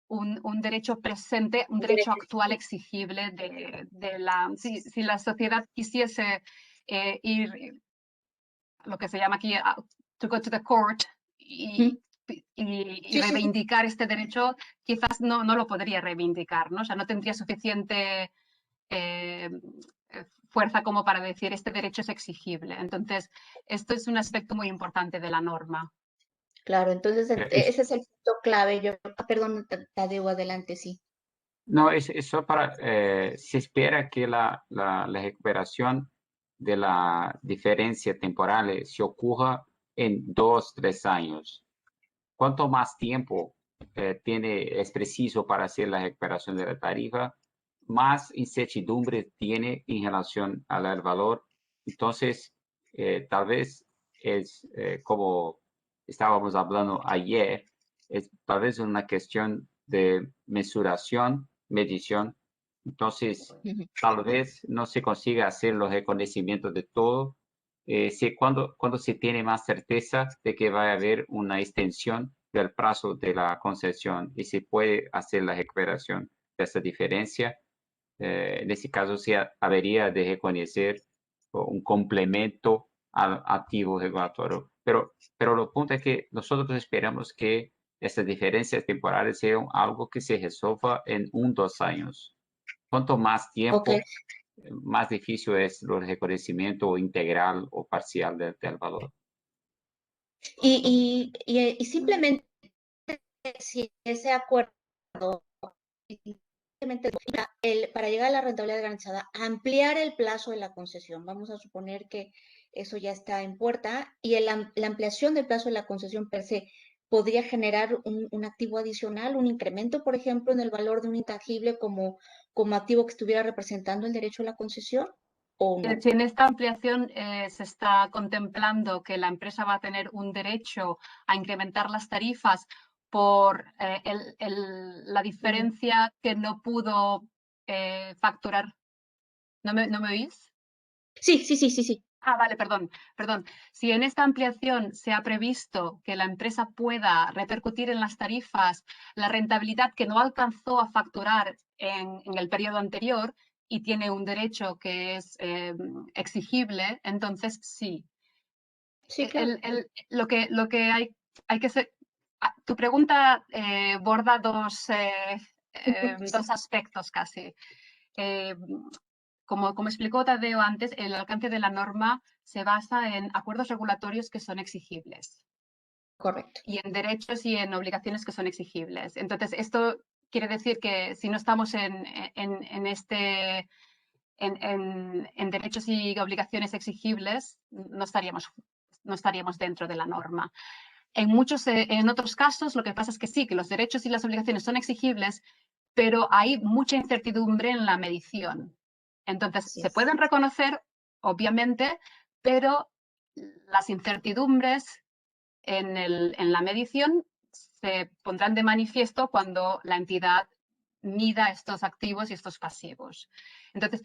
un derecho presente, un derecho actual exigible si la sociedad quisiese ir, lo que se llama aquí, to go to the court y reivindicar este derecho, quizás no lo podría reivindicar, ¿no? O sea, no tendría suficiente fuerza como para decir este derecho es exigible. Entonces, esto es un aspecto muy importante de la norma. Claro, entonces ese es el punto clave. Perdón, Tadeo, adelante, sí. No, eso se espera que la recuperación de la diferencia temporal se ocurra en 2, 3 años. Cuanto más tiempo es preciso para hacer la recuperación de la tarifa, más incertidumbre tiene en relación al valor. Entonces, tal vez es como estábamos hablando ayer, es tal vez una cuestión de mesuración, medición. Entonces, tal vez no se consiga hacer los reconocimientos de todo. Cuando se tiene más certeza de que va a haber una extensión del plazo de la concesión y se puede hacer la recuperación de esa diferencia, en ese caso se habría de reconocer un complemento al activo regulatorio. Pero lo punto es que nosotros esperamos que estas diferencias temporales sean algo que se resuelva en 1 o 2 años. Cuanto más tiempo, más difícil es el reconocimiento integral o parcial del valor. Y simplemente si ese acuerdo para llegar a la rentabilidad garantizada, ampliar el plazo de la concesión. Vamos a suponer que eso ya está en puerta y la ampliación del plazo de la concesión per se podría generar un activo adicional, un incremento, por ejemplo, en el valor de un intangible como activo que estuviera representando el derecho a la concesión. ¿O no? Si en esta ampliación se está contemplando que la empresa va a tener un derecho a incrementar las tarifas por la diferencia que no pudo facturar. ¿No me oís? Sí. Ah, vale, perdón. Si en esta ampliación se ha previsto que la empresa pueda repercutir en las tarifas la rentabilidad que no alcanzó a facturar en el periodo anterior y tiene un derecho que es exigible, entonces sí. Sí, claro. Lo que hay que ser... Tu pregunta borda dos aspectos casi. Como explicó Tadeo antes, el alcance de la norma se basa en acuerdos regulatorios que son exigibles. Correcto. Y en derechos y en obligaciones que son exigibles. Entonces, esto quiere decir que si no estamos en derechos y obligaciones exigibles, no estaríamos dentro de la norma. En otros casos, lo que pasa es que sí, que los derechos y las obligaciones son exigibles, pero hay mucha incertidumbre en la medición. Entonces, se pueden reconocer, obviamente, pero las incertidumbres en la medición se pondrán de manifiesto cuando la entidad mida estos activos y estos pasivos. Entonces,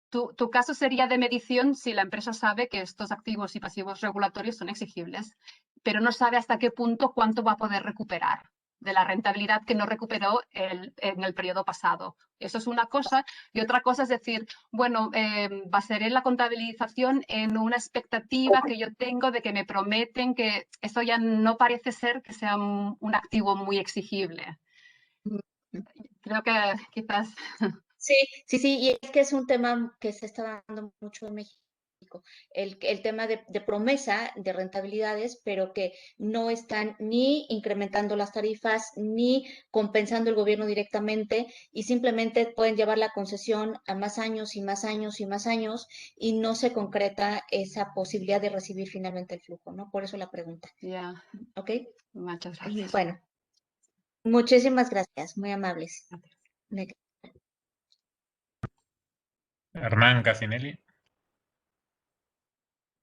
tu caso sería de medición si la empresa sabe que estos activos y pasivos regulatorios son exigibles, pero no sabe hasta qué punto cuánto va a poder recuperar de la rentabilidad que no recuperó en el periodo pasado. Eso es una cosa. Y otra cosa es decir, bueno, basaré la contabilización en una expectativa que yo tengo de que me prometen que eso ya no parece ser que sea un activo muy exigible. Creo que quizás... Sí, y es que es un tema que se está dando mucho en México, el tema de promesa de rentabilidades, pero que no están ni incrementando las tarifas, ni compensando el gobierno directamente, y simplemente pueden llevar la concesión a más años y más años y más años, y no se concreta esa posibilidad de recibir finalmente el flujo, ¿no? Por eso la pregunta. Ya. ¿Ok? Muchas gracias. Bueno, muchísimas gracias, muy amables. Gracias. Hernán Casinelli.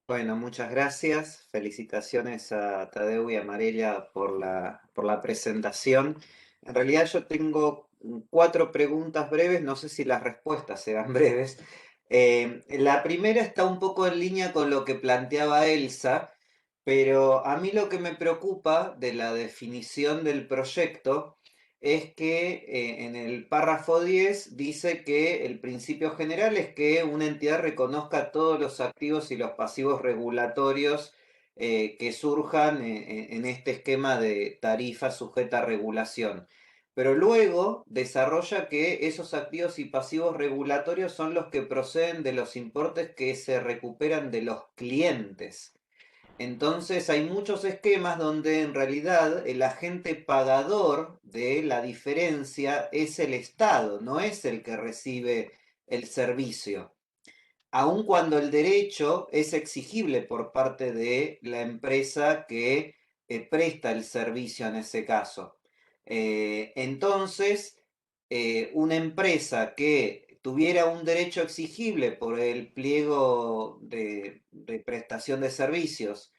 Bueno, muchas gracias. Felicitaciones a Tadeu y a Mariela por la presentación. En realidad yo tengo 4 preguntas breves, no sé si las respuestas serán breves. La primera está un poco en línea con lo que planteaba Elsa, pero a mí lo que me preocupa de la definición del proyecto es que en el párrafo 10 dice que el principio general es que una entidad reconozca todos los activos y los pasivos regulatorios que surjan en este esquema de tarifa sujeta a regulación. Pero luego desarrolla que esos activos y pasivos regulatorios son los que proceden de los importes que se recuperan de los clientes. Entonces hay muchos esquemas donde en realidad el agente pagador de la diferencia es el Estado, no es el que recibe el servicio. Aun cuando el derecho es exigible por parte de la empresa que presta el servicio en ese caso. Entonces, una empresa que tuviera un derecho exigible por el pliego de prestación de servicios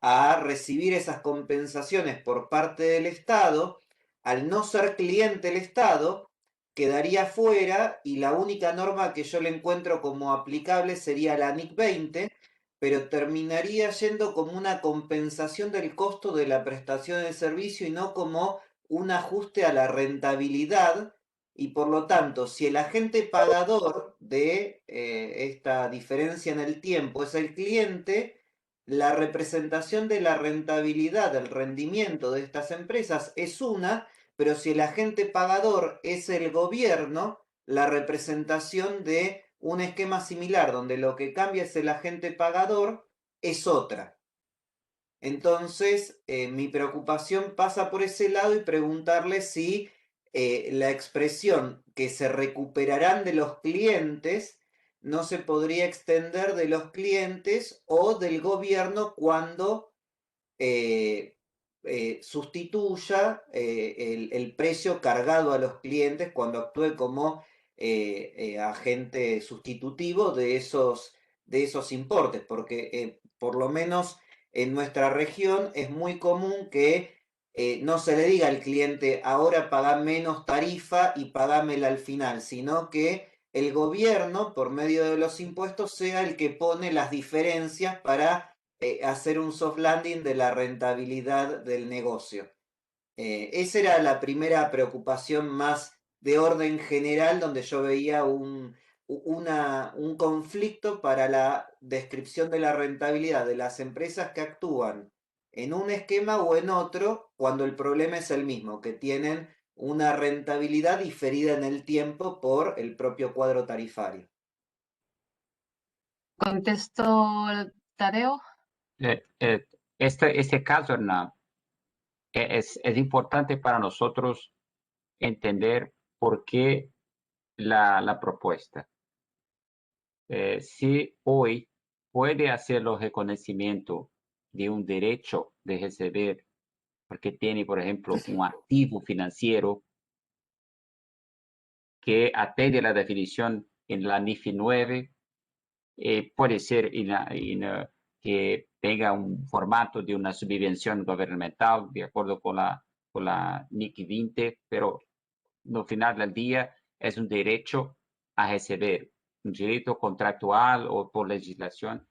a recibir esas compensaciones por parte del Estado, al no ser cliente el Estado, quedaría fuera y la única norma que yo le encuentro como aplicable sería la NIC 20, pero terminaría yendo como una compensación del costo de la prestación del servicio y no como un ajuste a la rentabilidad. Y por lo tanto, si el agente pagador de esta diferencia en el tiempo es el cliente, la representación de la rentabilidad, del rendimiento de estas empresas es una, pero si el agente pagador es el gobierno, la representación de un esquema similar donde lo que cambia es el agente pagador es otra. Entonces, mi preocupación pasa por ese lado y preguntarle si la expresión que se recuperarán de los clientes no se podría extender de los clientes o del gobierno cuando sustituya el precio cargado a los clientes, cuando actúe como agente sustitutivo de esos importes, porque por lo menos en nuestra región es muy común que no se le diga al cliente, ahora paga menos tarifa y pagámela al final, sino que el gobierno, por medio de los impuestos, sea el que pone las diferencias para hacer un soft landing de la rentabilidad del negocio. Esa era la primera preocupación más de orden general, donde yo veía un conflicto para la descripción de la rentabilidad de las empresas que actúan en un esquema o en otro, cuando el problema es el mismo, que tienen una rentabilidad diferida en el tiempo por el propio cuadro tarifario. Contesto, Tadeo. Este caso, Hernán, es importante para nosotros entender por qué la propuesta. Si hoy puede hacer los reconocimientos de un derecho de recibir, porque tiene, por ejemplo, un activo financiero que atende la definición en la NIFI 9, puede ser que tenga un formato de una subvención gubernamental de acuerdo con la NIC 20, pero no final del día es un derecho a recibir, un derecho contractual o por legislación.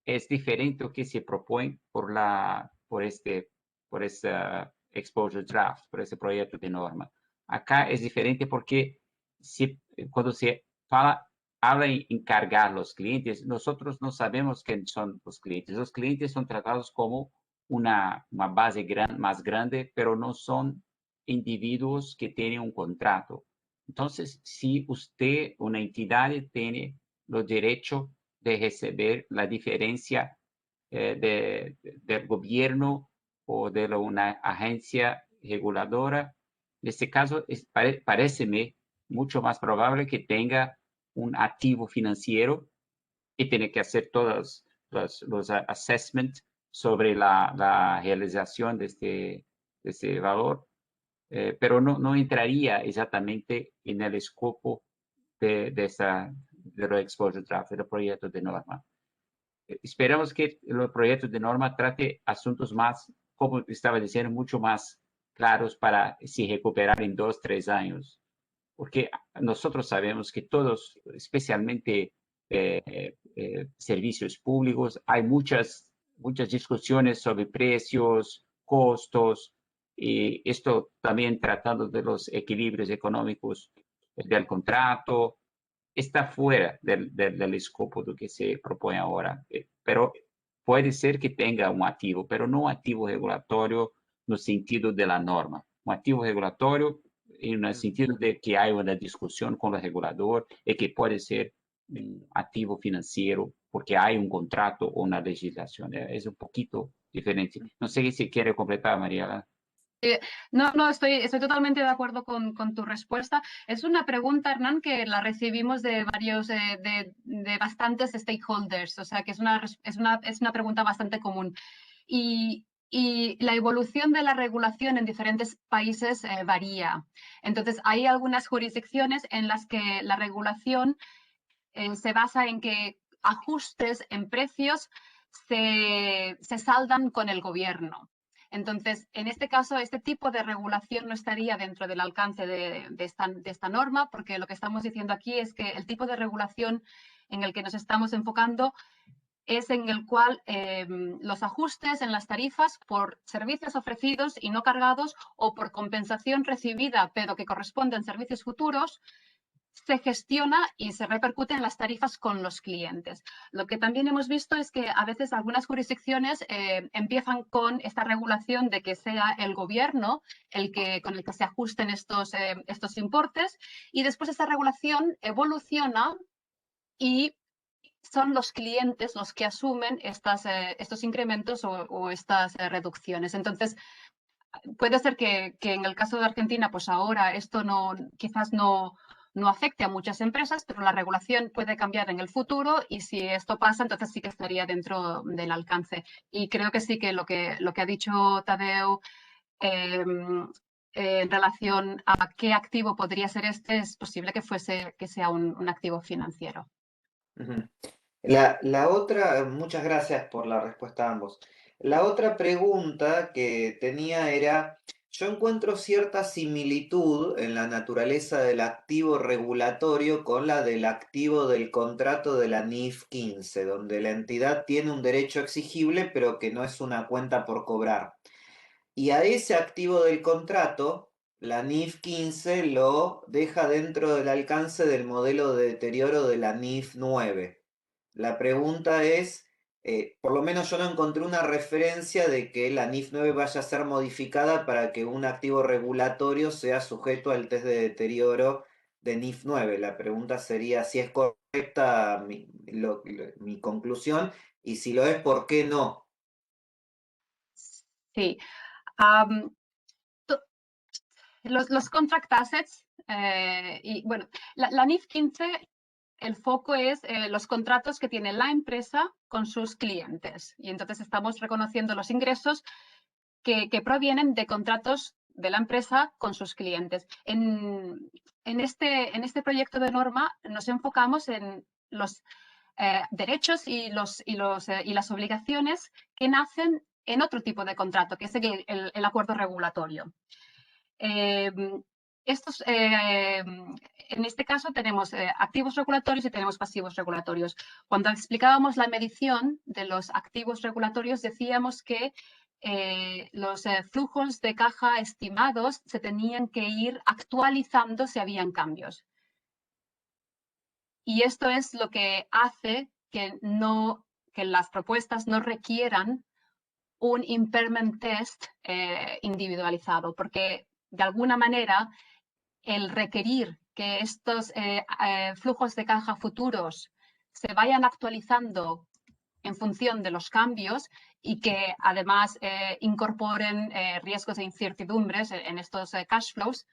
Es diferente lo que se propone por este exposure draft, por este proyecto de norma. Acá es diferente porque cuando se habla en encargar los clientes, nosotros no sabemos quién son los clientes. Los clientes son tratados como una base más grande, pero no son individuos que tienen un contrato. Entonces, si usted, una entidad, tiene los derechos de recibir la diferencia del gobierno o de una agencia reguladora, en este caso paréceme mucho más probable que tenga un activo financiero y tiene que hacer todos los assessments sobre la realización de este valor, pero no entraría exactamente en el escopo de los exposure draft, del proyecto de norma. Esperamos que el proyecto de norma trate asuntos más, como estaba diciendo, mucho más claros para si recuperar en 2, 3 años. Porque nosotros sabemos que todos, especialmente servicios públicos, hay muchas discusiones sobre precios, costos, y esto también tratando de los equilibrios económicos del contrato, está fuera del escopo de lo que se propone ahora. Pero puede ser que tenga un activo, pero no un activo regulatorio no sentido de la norma. Un activo regulatorio en el sentido de que hay una discusión con el regulador y que puede ser un activo financiero porque hay un contrato o una legislación. Es un poquito diferente. No sé si quiere completar, Mariela. No, estoy totalmente de acuerdo con tu respuesta. Es una pregunta, Hernán, que la recibimos de varios, de bastantes stakeholders, o sea que es una pregunta bastante común. Y la evolución de la regulación en diferentes países varía. Entonces, hay algunas jurisdicciones en las que la regulación se basa en que ajustes en precios se saldan con el gobierno. Entonces, en este caso, este tipo de regulación no estaría dentro del alcance de esta norma, porque lo que estamos diciendo aquí es que el tipo de regulación en el que nos estamos enfocando es en el cual los ajustes en las tarifas por servicios ofrecidos y no cargados o por compensación recibida, pero que corresponden a servicios futuros, se gestiona y se repercute en las tarifas con los clientes. Lo que también hemos visto es que a veces algunas jurisdicciones empiezan con esta regulación de que sea el gobierno con el que se ajusten estos importes, y después esta regulación evoluciona y son los clientes los que asumen estos incrementos o estas reducciones. Entonces, puede ser que en el caso de Argentina, pues ahora esto quizás no afecte a muchas empresas, pero la regulación puede cambiar en el futuro, y si esto pasa, entonces sí que estaría dentro del alcance. Y creo que sí que lo que ha dicho Tadeu en relación a qué activo podría ser es posible que sea un activo financiero. La otra, muchas gracias por la respuesta a ambos. La otra pregunta que tenía era, yo encuentro cierta similitud en la naturaleza del activo regulatorio con la del activo del contrato de la NIF 15, donde la entidad tiene un derecho exigible, pero que no es una cuenta por cobrar. Y a ese activo del contrato, la NIF 15 lo deja dentro del alcance del modelo de deterioro de la NIF 9. La pregunta es, por lo menos yo no encontré una referencia de que la NIF 9 vaya a ser modificada para que un activo regulatorio sea sujeto al test de deterioro de NIF 9. La pregunta sería si es correcta mi conclusión y si lo es, ¿por qué no? Sí. Los contract assets, y bueno, la NIF 15, el foco es los contratos que tiene la empresa con sus clientes. Y entonces estamos reconociendo los ingresos que provienen de contratos de la empresa con sus clientes. En este proyecto de norma nos enfocamos en los derechos y las obligaciones que nacen en otro tipo de contrato, que es el acuerdo regulatorio. En este caso tenemos activos regulatorios y tenemos pasivos regulatorios. Cuando explicábamos la medición de los activos regulatorios, decíamos que los flujos de caja estimados se tenían que ir actualizando si habían cambios. Y esto es lo que hace que las propuestas no requieran un impairment test individualizado, porque de alguna manera el requerir que estos flujos de caja futuros se vayan actualizando en función de los cambios y que además incorporen riesgos e incertidumbres en estos cash flows,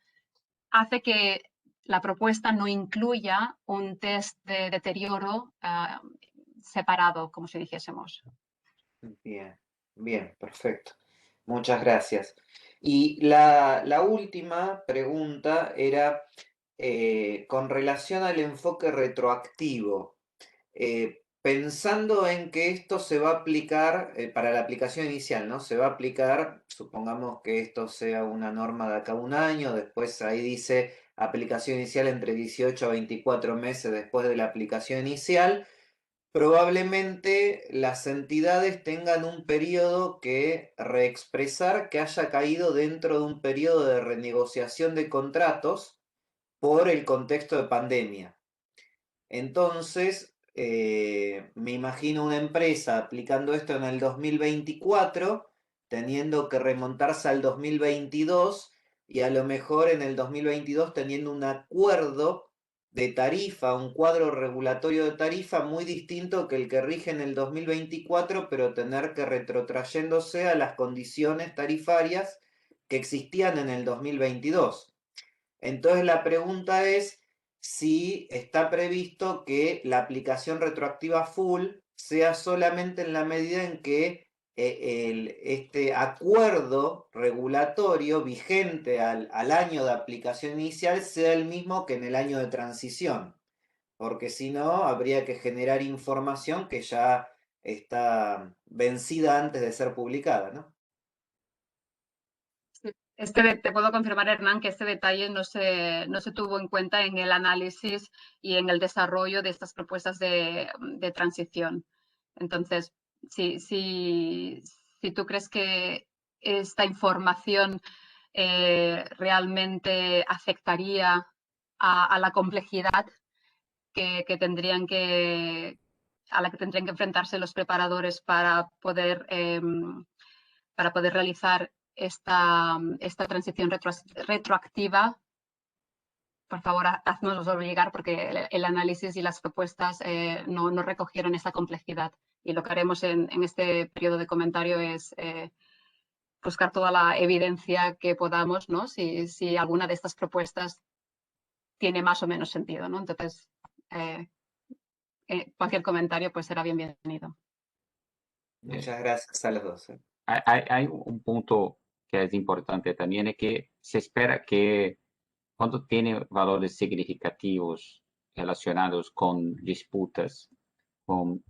hace que la propuesta no incluya un test de deterioro separado, como si dijésemos. Bien, bien, perfecto. Muchas gracias. Y la última pregunta era con relación al enfoque retroactivo. Pensando en que esto se va a aplicar para la aplicación inicial, ¿no? Se va a aplicar, supongamos que esto sea una norma de acá a un año, después ahí dice aplicación inicial entre 18 a 24 meses después de la aplicación inicial. Probablemente las entidades tengan un periodo que reexpresar que haya caído dentro de un periodo de renegociación de contratos por el contexto de pandemia. Entonces, me imagino una empresa aplicando esto en el 2024, teniendo que remontarse al 2022 y a lo mejor en el 2022 teniendo un acuerdo de tarifa, un cuadro regulatorio de tarifa muy distinto que el que rige en el 2024, pero tener que retrotrayéndose a las condiciones tarifarias que existían en el 2022. Entonces la pregunta es si está previsto que la aplicación retroactiva full sea solamente en la medida en que este acuerdo regulatorio vigente al año de aplicación inicial sea el mismo que en el año de transición, porque si no habría que generar información que ya está vencida antes de ser publicada, ¿no? Te puedo confirmar, Hernán, que este detalle no se tuvo en cuenta en el análisis y en el desarrollo de estas propuestas de transición. Entonces, si tú crees que esta información realmente afectaría a la complejidad a la que tendrían que enfrentarse los preparadores para poder realizar esta transición retroactiva, por favor, haznoslo llegar, porque el análisis y las propuestas no recogieron esa complejidad. Y lo que haremos en este periodo de comentario es buscar toda la evidencia que podamos, ¿no? Si alguna de estas propuestas tiene más o menos sentido, ¿no? Entonces, cualquier comentario pues será bienvenido. Muchas gracias a los dos. Hay un punto que es importante también, es que se espera que cuando tiene valores significativos relacionados con disputas con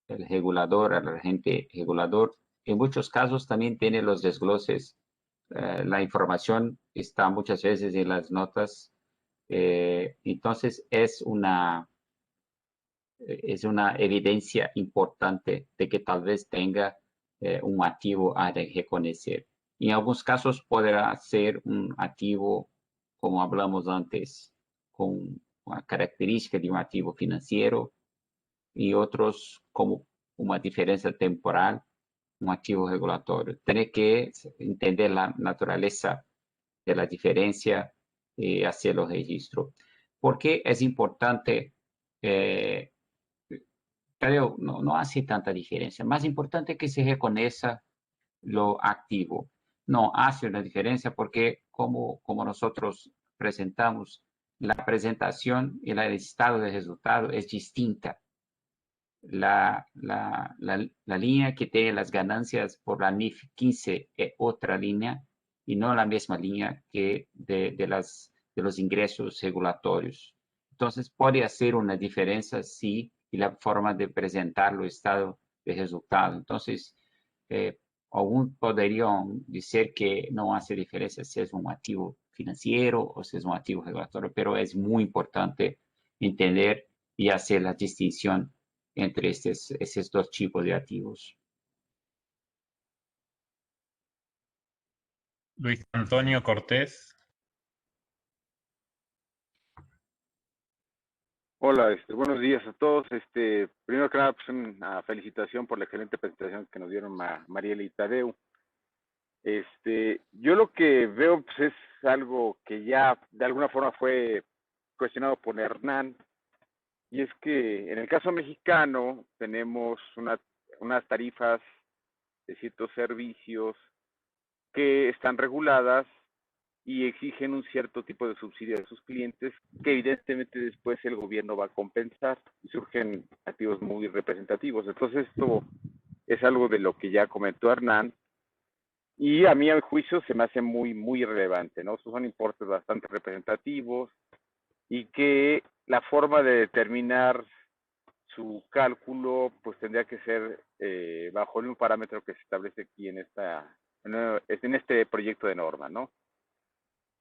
el regulador, al agente regulador. En muchos casos también tiene los desgloses. La información está muchas veces en las notas. Entonces es una evidencia importante de que tal vez tenga un activo a reconocer. En algunos casos podrá ser un activo, como hablamos antes, con una característica de un activo financiero, y otros como una diferencia temporal, un activo regulatorio. Tiene que entender la naturaleza de la diferencia y hacer los registros. ¿Por qué es importante? Creo, no hace tanta diferencia. Más importante que se reconozca lo activo. No hace una diferencia porque como nosotros presentamos, la presentación y el estado de resultado es distinta. La línea que tiene las ganancias por la NIF 15 es otra línea y no la misma línea que de los ingresos regulatorios. Entonces, puede hacer una diferencia, sí, y la forma de presentar el estado de resultado. Entonces, aún podrían decir que no hace diferencia si es un activo financiero o si es un activo regulatorio, pero es muy importante entender y hacer la distinción entre esos dos tipos de activos. Luis Antonio Cortés. Hola, buenos días a todos. Primero que nada, pues una felicitación por la excelente presentación que nos dieron Mariela y Tadeu. Yo lo que veo pues, es algo que ya de alguna forma fue cuestionado por Hernán, y es que en el caso mexicano tenemos unas tarifas de ciertos servicios que están reguladas y exigen un cierto tipo de subsidio a sus clientes que evidentemente después el gobierno va a compensar y surgen activos muy representativos. Entonces esto es algo de lo que ya comentó Hernán y a mí, a mi juicio, se me hace muy, muy relevante, ¿no? Son importes bastante representativos y que la forma de determinar su cálculo pues tendría que ser bajo un parámetro que se establece aquí en este proyecto de norma, ¿no?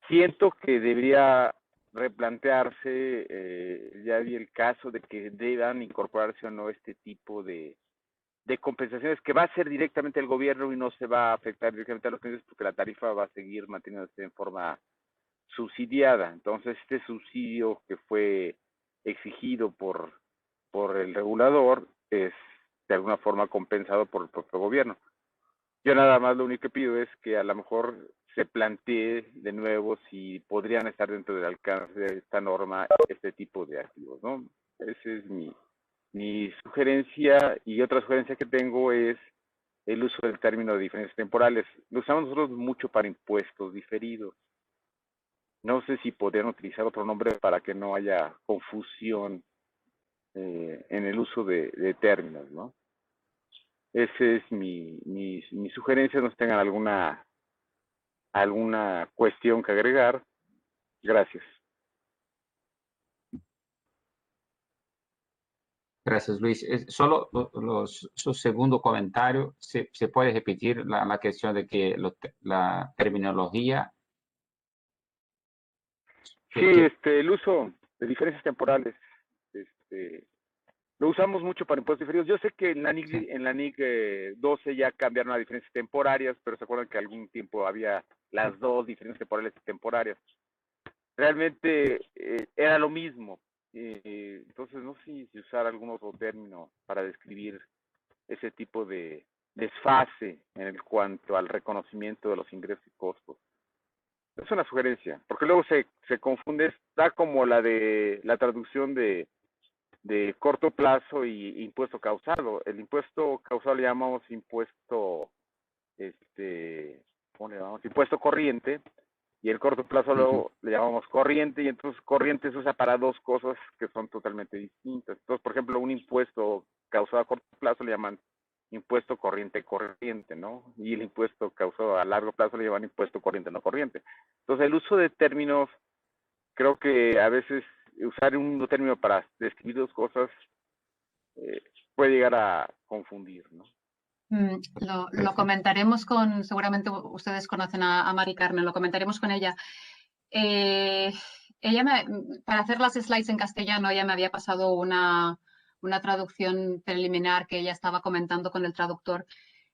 Siento que debería replantearse, ya vi el caso de que deban incorporarse o no este tipo de compensaciones que va a ser directamente el gobierno y no se va a afectar directamente a los clientes porque la tarifa va a seguir manteniéndose en forma subsidiada. Entonces, este subsidio que fue exigido por el regulador es de alguna forma compensado por el propio gobierno. Yo nada más lo único que pido es que a lo mejor se plantee de nuevo si podrían estar dentro del alcance de esta norma este tipo de activos, ¿no? Esa es mi sugerencia, y otra sugerencia que tengo es el uso del término de diferencias temporales. Lo usamos nosotros mucho para impuestos diferidos. No sé si podrían utilizar otro nombre para que no haya confusión en el uso de términos, ¿no? Esa es mi sugerencia. No tengan alguna cuestión que agregar. Gracias. Gracias, Luis. Solo su segundo comentario, ¿se puede repetir la cuestión de que la terminología? Sí, el uso de diferencias temporales, lo usamos mucho para impuestos diferidos. Yo sé que en la NIC 12 ya cambiaron a diferencias temporarias, pero se acuerdan que algún tiempo había las dos diferencias temporales y temporarias. Realmente era lo mismo. Entonces, no sé si usar algún otro término para describir ese tipo de desfase en cuanto al reconocimiento de los ingresos y costos. Es una sugerencia, porque luego se confunde, está como la traducción de corto plazo y impuesto causado. El impuesto causado le llamamos impuesto, ¿cómo le llamamos? Impuesto corriente, y el corto plazo luego le llamamos corriente, y entonces corriente se usa para dos cosas que son totalmente distintas. Entonces, por ejemplo, un impuesto causado a corto plazo le llaman impuesto corriente, ¿no? Y el impuesto causado a largo plazo le llaman impuesto corriente, no corriente. Entonces, el uso de términos, creo que a veces usar un mismo término para describir dos cosas puede llegar confundir, ¿no? Lo comentaremos con, seguramente ustedes conocen a Mari Carmen, lo comentaremos con ella. Para hacer las slides en castellano, ella me había pasado una traducción preliminar que ella estaba comentando con el traductor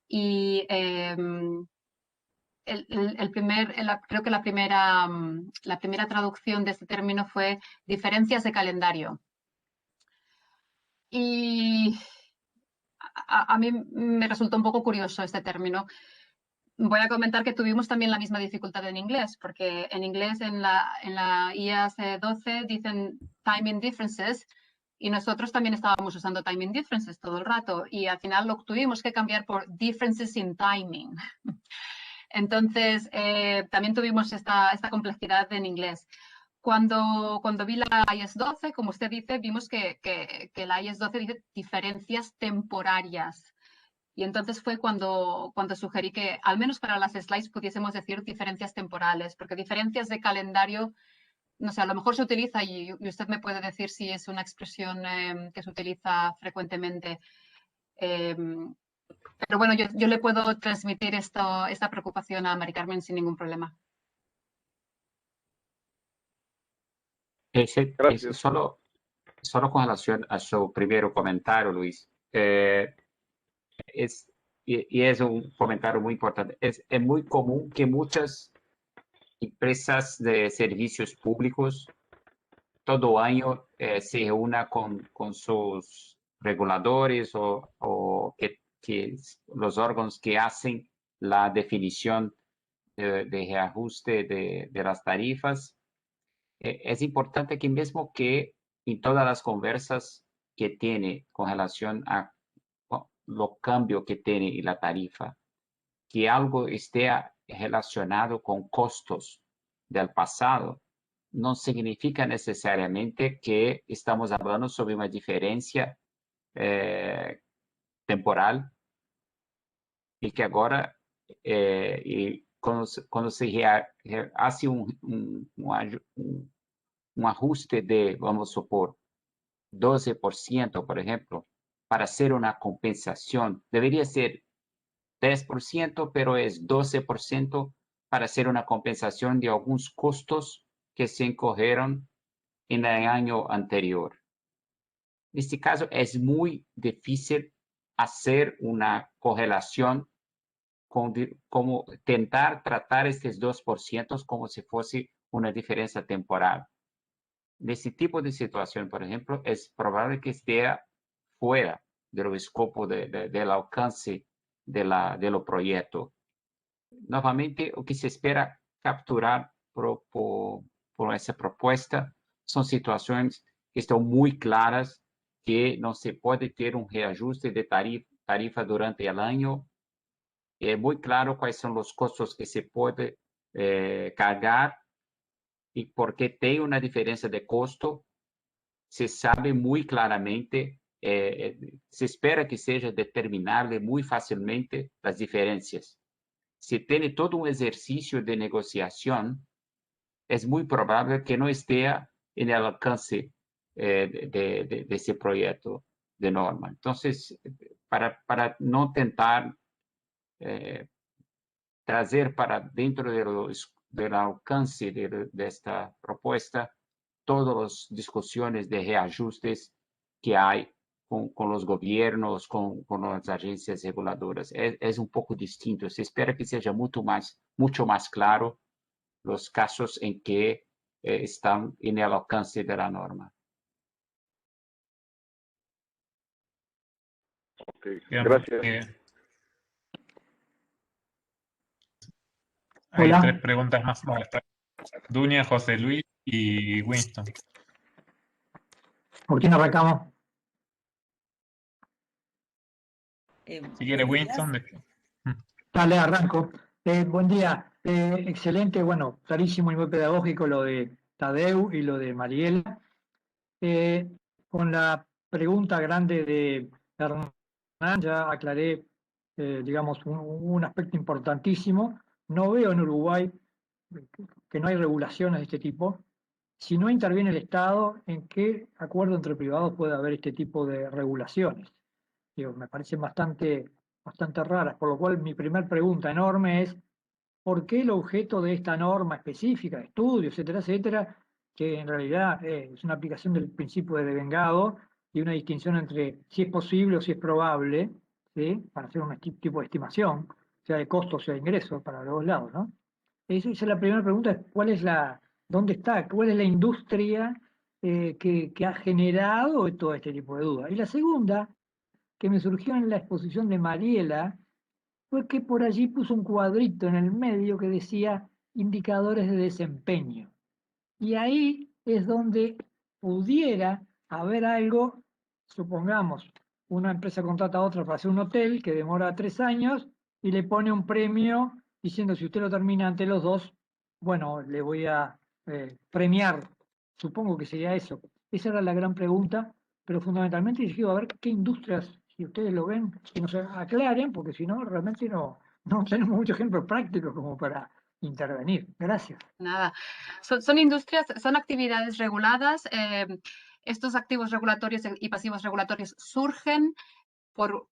y creo que la primera traducción de este término fue diferencias de calendario. Y a mí me resultó un poco curioso este término. Voy a comentar que tuvimos también la misma dificultad en inglés, porque en inglés en la IAS 12 dicen timing differences y nosotros también estábamos usando timing differences todo el rato y al final lo tuvimos que cambiar por differences in timing. Entonces, también tuvimos esta complejidad en inglés. Cuando vi la IAS 12, como usted dice, vimos que la IAS 12 dice diferencias temporarias. Y entonces fue cuando sugerí que, al menos para las slides, pudiésemos decir diferencias temporales, porque diferencias de calendario, no sé, a lo mejor se utiliza, y usted me puede decir si es una expresión que se utiliza frecuentemente. Pero bueno, yo le puedo transmitir esta preocupación a Mari Carmen sin ningún problema. Gracias. Solo con relación a su primer comentario, Luis, es un comentario muy importante. Es muy común que muchas empresas de servicios públicos todo año se reúnan con sus reguladores o que los órganos que hacen la definición de reajuste de las tarifas. Es importante que mismo que en todas las conversas que tiene con relación a lo cambio que tiene en la tarifa, que algo esté relacionado con costos del pasado, no significa necesariamente que estamos hablando sobre una diferencia temporal y que ahora cuando se hace un ajuste de, vamos a supor, 12%, por ejemplo, para hacer una compensación, debería ser 10%, pero es 12% para hacer una compensación de algunos costos que se incurrieron en el año anterior. En este caso, es muy difícil hacer una correlación como tentar tratar estos 2% como si fuese una diferencia temporal. En este tipo de situación, por ejemplo, es probable que esté fuera del escopo del alcance del proyecto. Novamente, o que se espera capturar por essa propuesta são situações que estão muito claras, que não se pode ter reajuste de tarifa durante o ano. É muito claro quais são os custos que se pode cargar e porque tem uma diferença de custo, se sabe muito claramente, se espera que seja determinável muito facilmente as diferenças. Se tem todo um exercício de negociação, é muito provável que não esteja no alcance desse projeto de norma. Então, para não tentar trazer para dentro do alcance desta proposta todas as discussões de reajustes que há com os governos, com as agências reguladoras. É pouco distinto. Se espera que seja muito mais claro os casos em que estão no alcance da norma. Okay. Bien, Gracias. Hay Hola. 3 preguntas más. Bueno, está Dunia, José Luis y Winston. ¿Por quién arrancamos? Si quiere Winston. Dale, arranco. Buen día. Excelente, bueno, clarísimo y muy pedagógico lo de Tadeu y lo de Mariela. Con la pregunta grande de Hernán ya aclaré, digamos, un aspecto importantísimo. No veo en Uruguay que no hay regulaciones de este tipo. Si no interviene el Estado, ¿en qué acuerdo entre privados puede haber este tipo de regulaciones? Digo, me parecen bastante raras, por lo cual mi primera pregunta enorme es, ¿por qué el objeto de esta norma específica, estudio, etcétera, etcétera, que en realidad es una aplicación del principio de devengado y una distinción entre si es posible o si es probable, ¿sí? Para hacer un tipo de estimación, sea de costo o sea de ingreso, para los dos lados, ¿no? Esa es la primera pregunta, ¿dónde está? ¿Cuál es la industria que ha generado todo este tipo de dudas? Y la segunda, que me surgió en la exposición de Mariela, fue que por allí puso un cuadrito en el medio que decía indicadores de desempeño. Y ahí es donde pudiera haber algo, supongamos, una empresa contrata a otra para hacer un hotel que demora 3 años y le pone un premio diciendo si usted lo termina ante los dos, bueno, le voy a premiar. Supongo que sería eso. Esa era la gran pregunta, pero fundamentalmente dirigido a ver qué industrias, si ustedes lo ven, que nos aclaren, porque si no, realmente no tenemos muchos ejemplos prácticos como para intervenir. Gracias. Nada, son industrias, son actividades reguladas. Estos activos regulatorios y pasivos regulatorios surgen por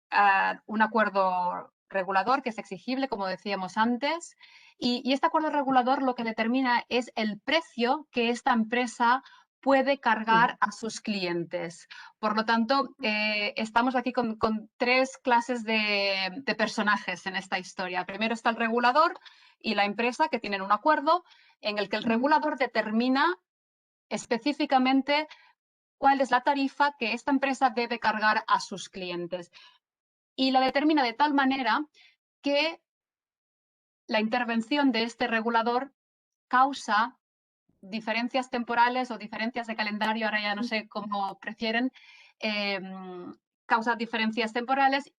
un acuerdo regulador que es exigible, como decíamos antes, y este acuerdo regulador lo que determina es el precio que esta empresa puede cargar a sus clientes. Por lo tanto, estamos aquí con 3 clases de personajes en esta historia. Primero está el regulador y la empresa, que tienen un acuerdo en el que el regulador determina específicamente cuál es la tarifa que esta empresa debe cargar a sus clientes. Y la determina de tal manera que la intervención de este regulador causa diferencias temporales o diferencias de calendario, ahora ya no sé cómo prefieren, causa diferencias temporales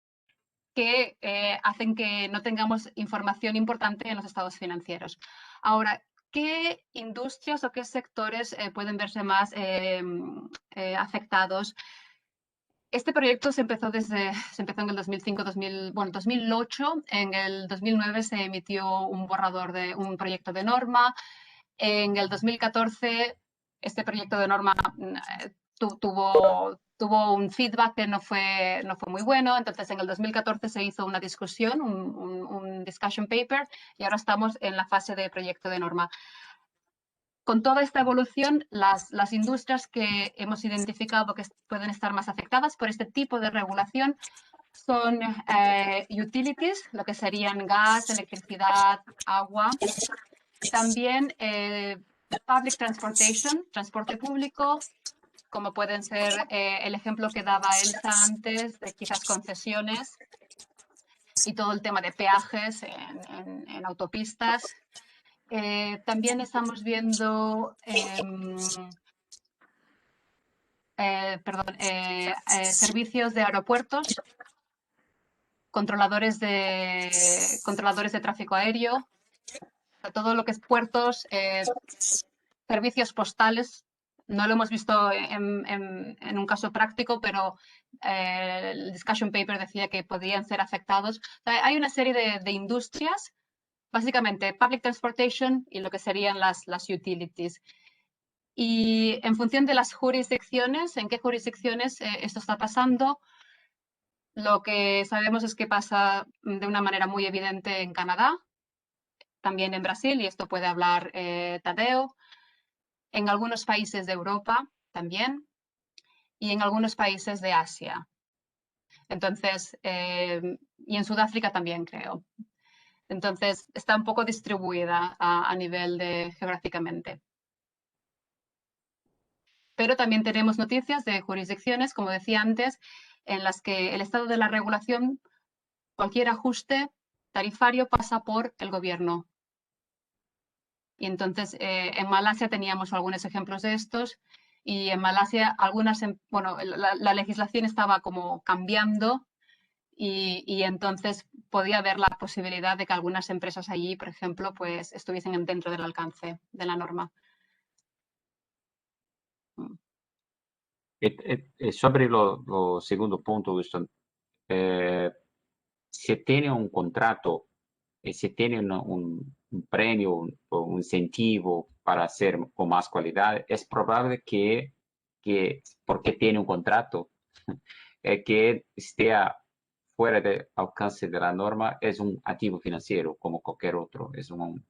que hacen que no tengamos información importante en los estados financieros. Ahora, ¿qué industrias o qué sectores pueden verse más afectados? Este proyecto se empezó en el 2005, 2008. En el 2009 se emitió un borrador de un proyecto de norma. En el 2014 este proyecto de norma tuvo un feedback que no fue muy bueno. Entonces en el 2014 se hizo una discusión, un discussion paper, y ahora estamos en la fase de proyecto de norma. Con toda esta evolución, las industrias que hemos identificado que pueden estar más afectadas por este tipo de regulación son utilities, lo que serían gas, electricidad, agua. También public transportation, transporte público, como pueden ser el ejemplo que daba Elsa antes, de quizás concesiones y todo el tema de peajes en autopistas. También estamos viendo servicios de aeropuertos, controladores de tráfico aéreo, todo lo que es puertos, servicios postales. No lo hemos visto en un caso práctico, pero el discussion paper decía que podían ser afectados. O sea, hay una serie de industrias, básicamente public transportation y lo que serían las utilities. Y en función de las jurisdicciones, en qué jurisdicciones esto está pasando, lo que sabemos es que pasa de una manera muy evidente en Canadá, también en Brasil, y esto puede hablar Tadeo, en algunos países de Europa también, y en algunos países de Asia. Entonces, y en Sudáfrica también, creo. Entonces, está un poco distribuida a nivel geográficamente. Pero también tenemos noticias de jurisdicciones, como decía antes, en las que el estado de la regulación, cualquier ajuste tarifario pasa por el gobierno. Y entonces en Malasia teníamos algunos ejemplos de estos, y en Malasia la legislación estaba como cambiando, y entonces podía haber la posibilidad de que algunas empresas allí, por ejemplo, pues estuviesen dentro del alcance de la norma. Sobre lo segundo punto, Winston, se tiene un contrato, se tiene un premio o un incentivo para hacer con más calidad, es probable que porque tiene un contrato, que esté fuera del alcance de la norma es un activo financiero como cualquier otro, es un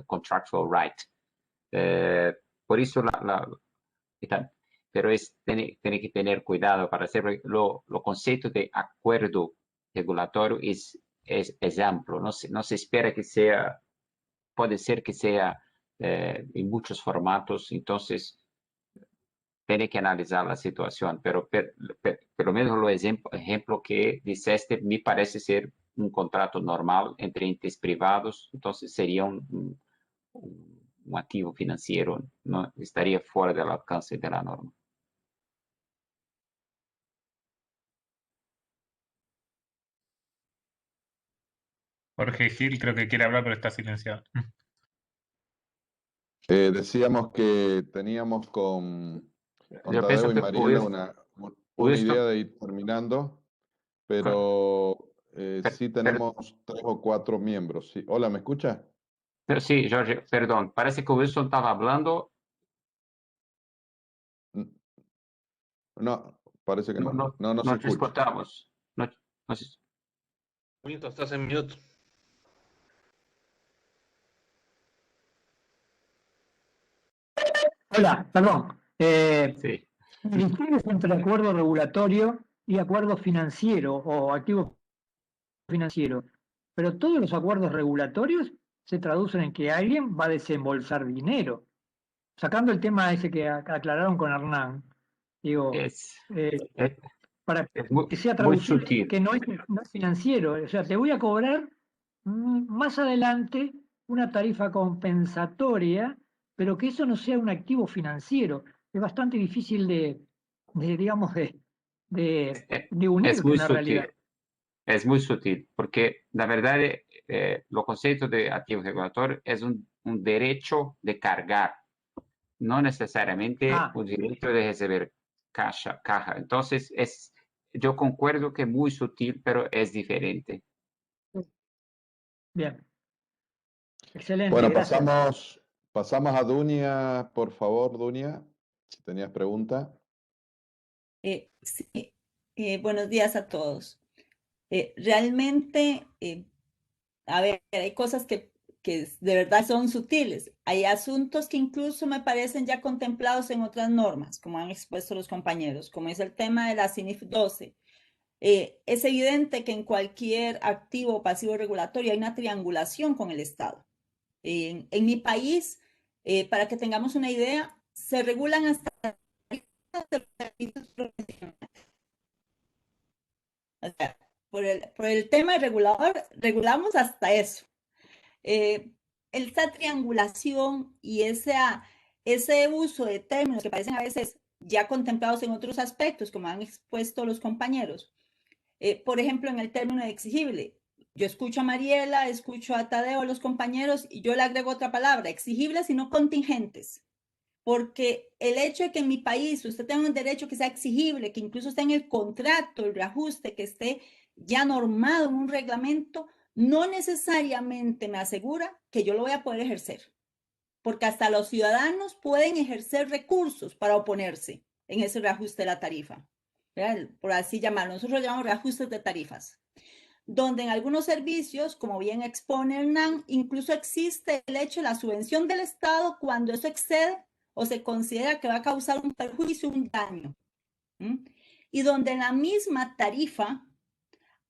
contractual right. Por eso pero tiene que tener cuidado para hacer lo concepto de acuerdo regulatorio es amplio, no se espera que sea, puede ser que sea en muchos formatos, entonces tiene que analizar la situación, pero por lo menos el ejemplo que diceste me parece ser un contrato normal entre entes privados, entonces sería un activo financiero, no estaría fuera del alcance de la norma. Jorge Gil creo que quiere hablar, pero está silenciado. Decíamos que teníamos con Yo Tadeu pienso y que Mariela una Wilson, idea de ir terminando, pero sí tenemos 3 o 4 miembros. Sí. Hola, ¿me escucha? pero sí, Jorge, perdón, parece que Wilson estaba hablando. No, parece que no. No se No te escucha. escuchamos. No se- Wilton, estás en mute. Hola, perdón. Sí. Distingues entre acuerdo regulatorio y acuerdo financiero o activo financiero. Pero todos los acuerdos regulatorios se traducen en que alguien va a desembolsar dinero. Sacando el tema ese que aclararon con Hernán, digo, Es, para es muy, que sea muy traducido, sutil. que no es financiero. O sea, te voy a cobrar más adelante una tarifa compensatoria, pero que eso no sea un activo financiero. Es bastante difícil digamos, de unir Es con muy una realidad. sutil. Es muy sutil, porque la verdad lo concepto de activo regulatorio es un derecho de cargar, no necesariamente un derecho de recibir caja. Entonces, yo concuerdo que es muy sutil, pero es diferente. Bien. Excelente, Bueno, gracias. pasamos a Dunia, por favor, Dunia, si tenías pregunta. Sí, buenos días a todos. Realmente, a ver, hay cosas que de verdad son sutiles. Hay asuntos que incluso me parecen ya contemplados en otras normas, como han expuesto los compañeros, como es el tema de la CINIF 12. Es evidente que en cualquier activo o pasivo regulatorio hay una triangulación con el Estado. En mi país, para que tengamos una idea, se regulan hasta los servicios profesionales. O sea, por el tema regulador, regulamos hasta eso. Esa triangulación y ese uso de términos que parecen a veces ya contemplados en otros aspectos, como han expuesto los compañeros. Por ejemplo, en el término de exigible. Yo escucho a Mariela, escucho a Tadeo, los compañeros, y yo le agrego otra palabra, exigibles y no contingentes. Porque el hecho de que en mi país usted tenga un derecho que sea exigible, que incluso esté en el contrato, el reajuste, que esté ya normado en un reglamento, no necesariamente me asegura que yo lo voy a poder ejercer. Porque hasta los ciudadanos pueden ejercer recursos para oponerse en ese reajuste de la tarifa, ¿verdad? Por así llamarlo. Nosotros lo llamamos reajustes de tarifas, donde en algunos servicios, como bien expone Hernán, incluso existe el hecho de la subvención del Estado cuando eso excede o se considera que va a causar un perjuicio, un daño. Y donde en la misma tarifa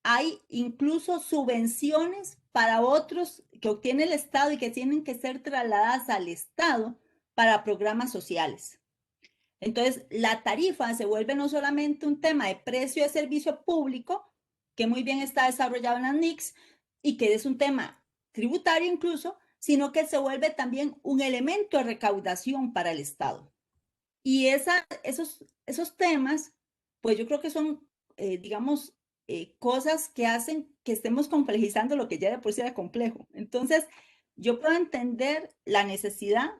hay incluso subvenciones para otros que obtiene el Estado y que tienen que ser trasladadas al Estado para programas sociales. Entonces, la tarifa se vuelve no solamente un tema de precio de servicio público, que muy bien está desarrollado en las NICs y que es un tema tributario incluso, sino que se vuelve también un elemento de recaudación para el Estado. Y esos temas, pues yo creo que son, digamos, cosas que hacen que estemos complejizando lo que ya de por sí era complejo. Entonces, yo puedo entender la necesidad.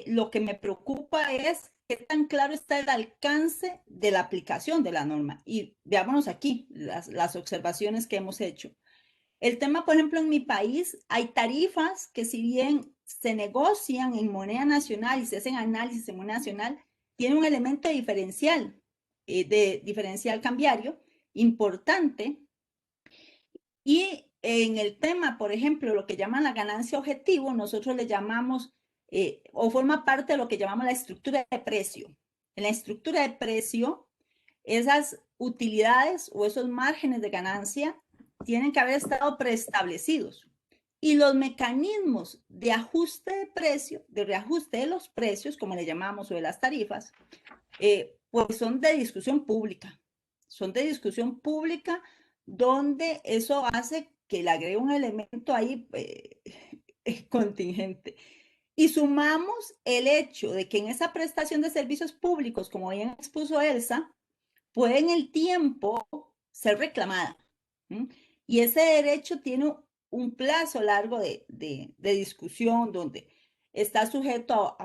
Lo que me preocupa es qué tan claro está el alcance de la aplicación de la norma. Y veámonos aquí las observaciones que hemos hecho. El tema, por ejemplo, en mi país hay tarifas que si bien se negocian en moneda nacional y se hacen análisis en moneda nacional, tiene un elemento diferencial. de diferencial cambiario importante. Y en el tema, por ejemplo, lo que llaman la ganancia objetivo, nosotros le llamamos, o forma parte de lo que llamamos la estructura de precio. En la estructura de precio, esas utilidades o esos márgenes de ganancia tienen que haber estado preestablecidos. Y los mecanismos de ajuste de precio, de reajuste de los precios, como le llamamos, o de las tarifas, pues son de discusión pública. Son de discusión pública donde eso hace que le agregue un elemento ahí contingente. Y sumamos el hecho de que en esa prestación de servicios públicos, como bien expuso Elsa, puede en el tiempo ser reclamada. Y ese derecho tiene un plazo largo de discusión donde está sujeto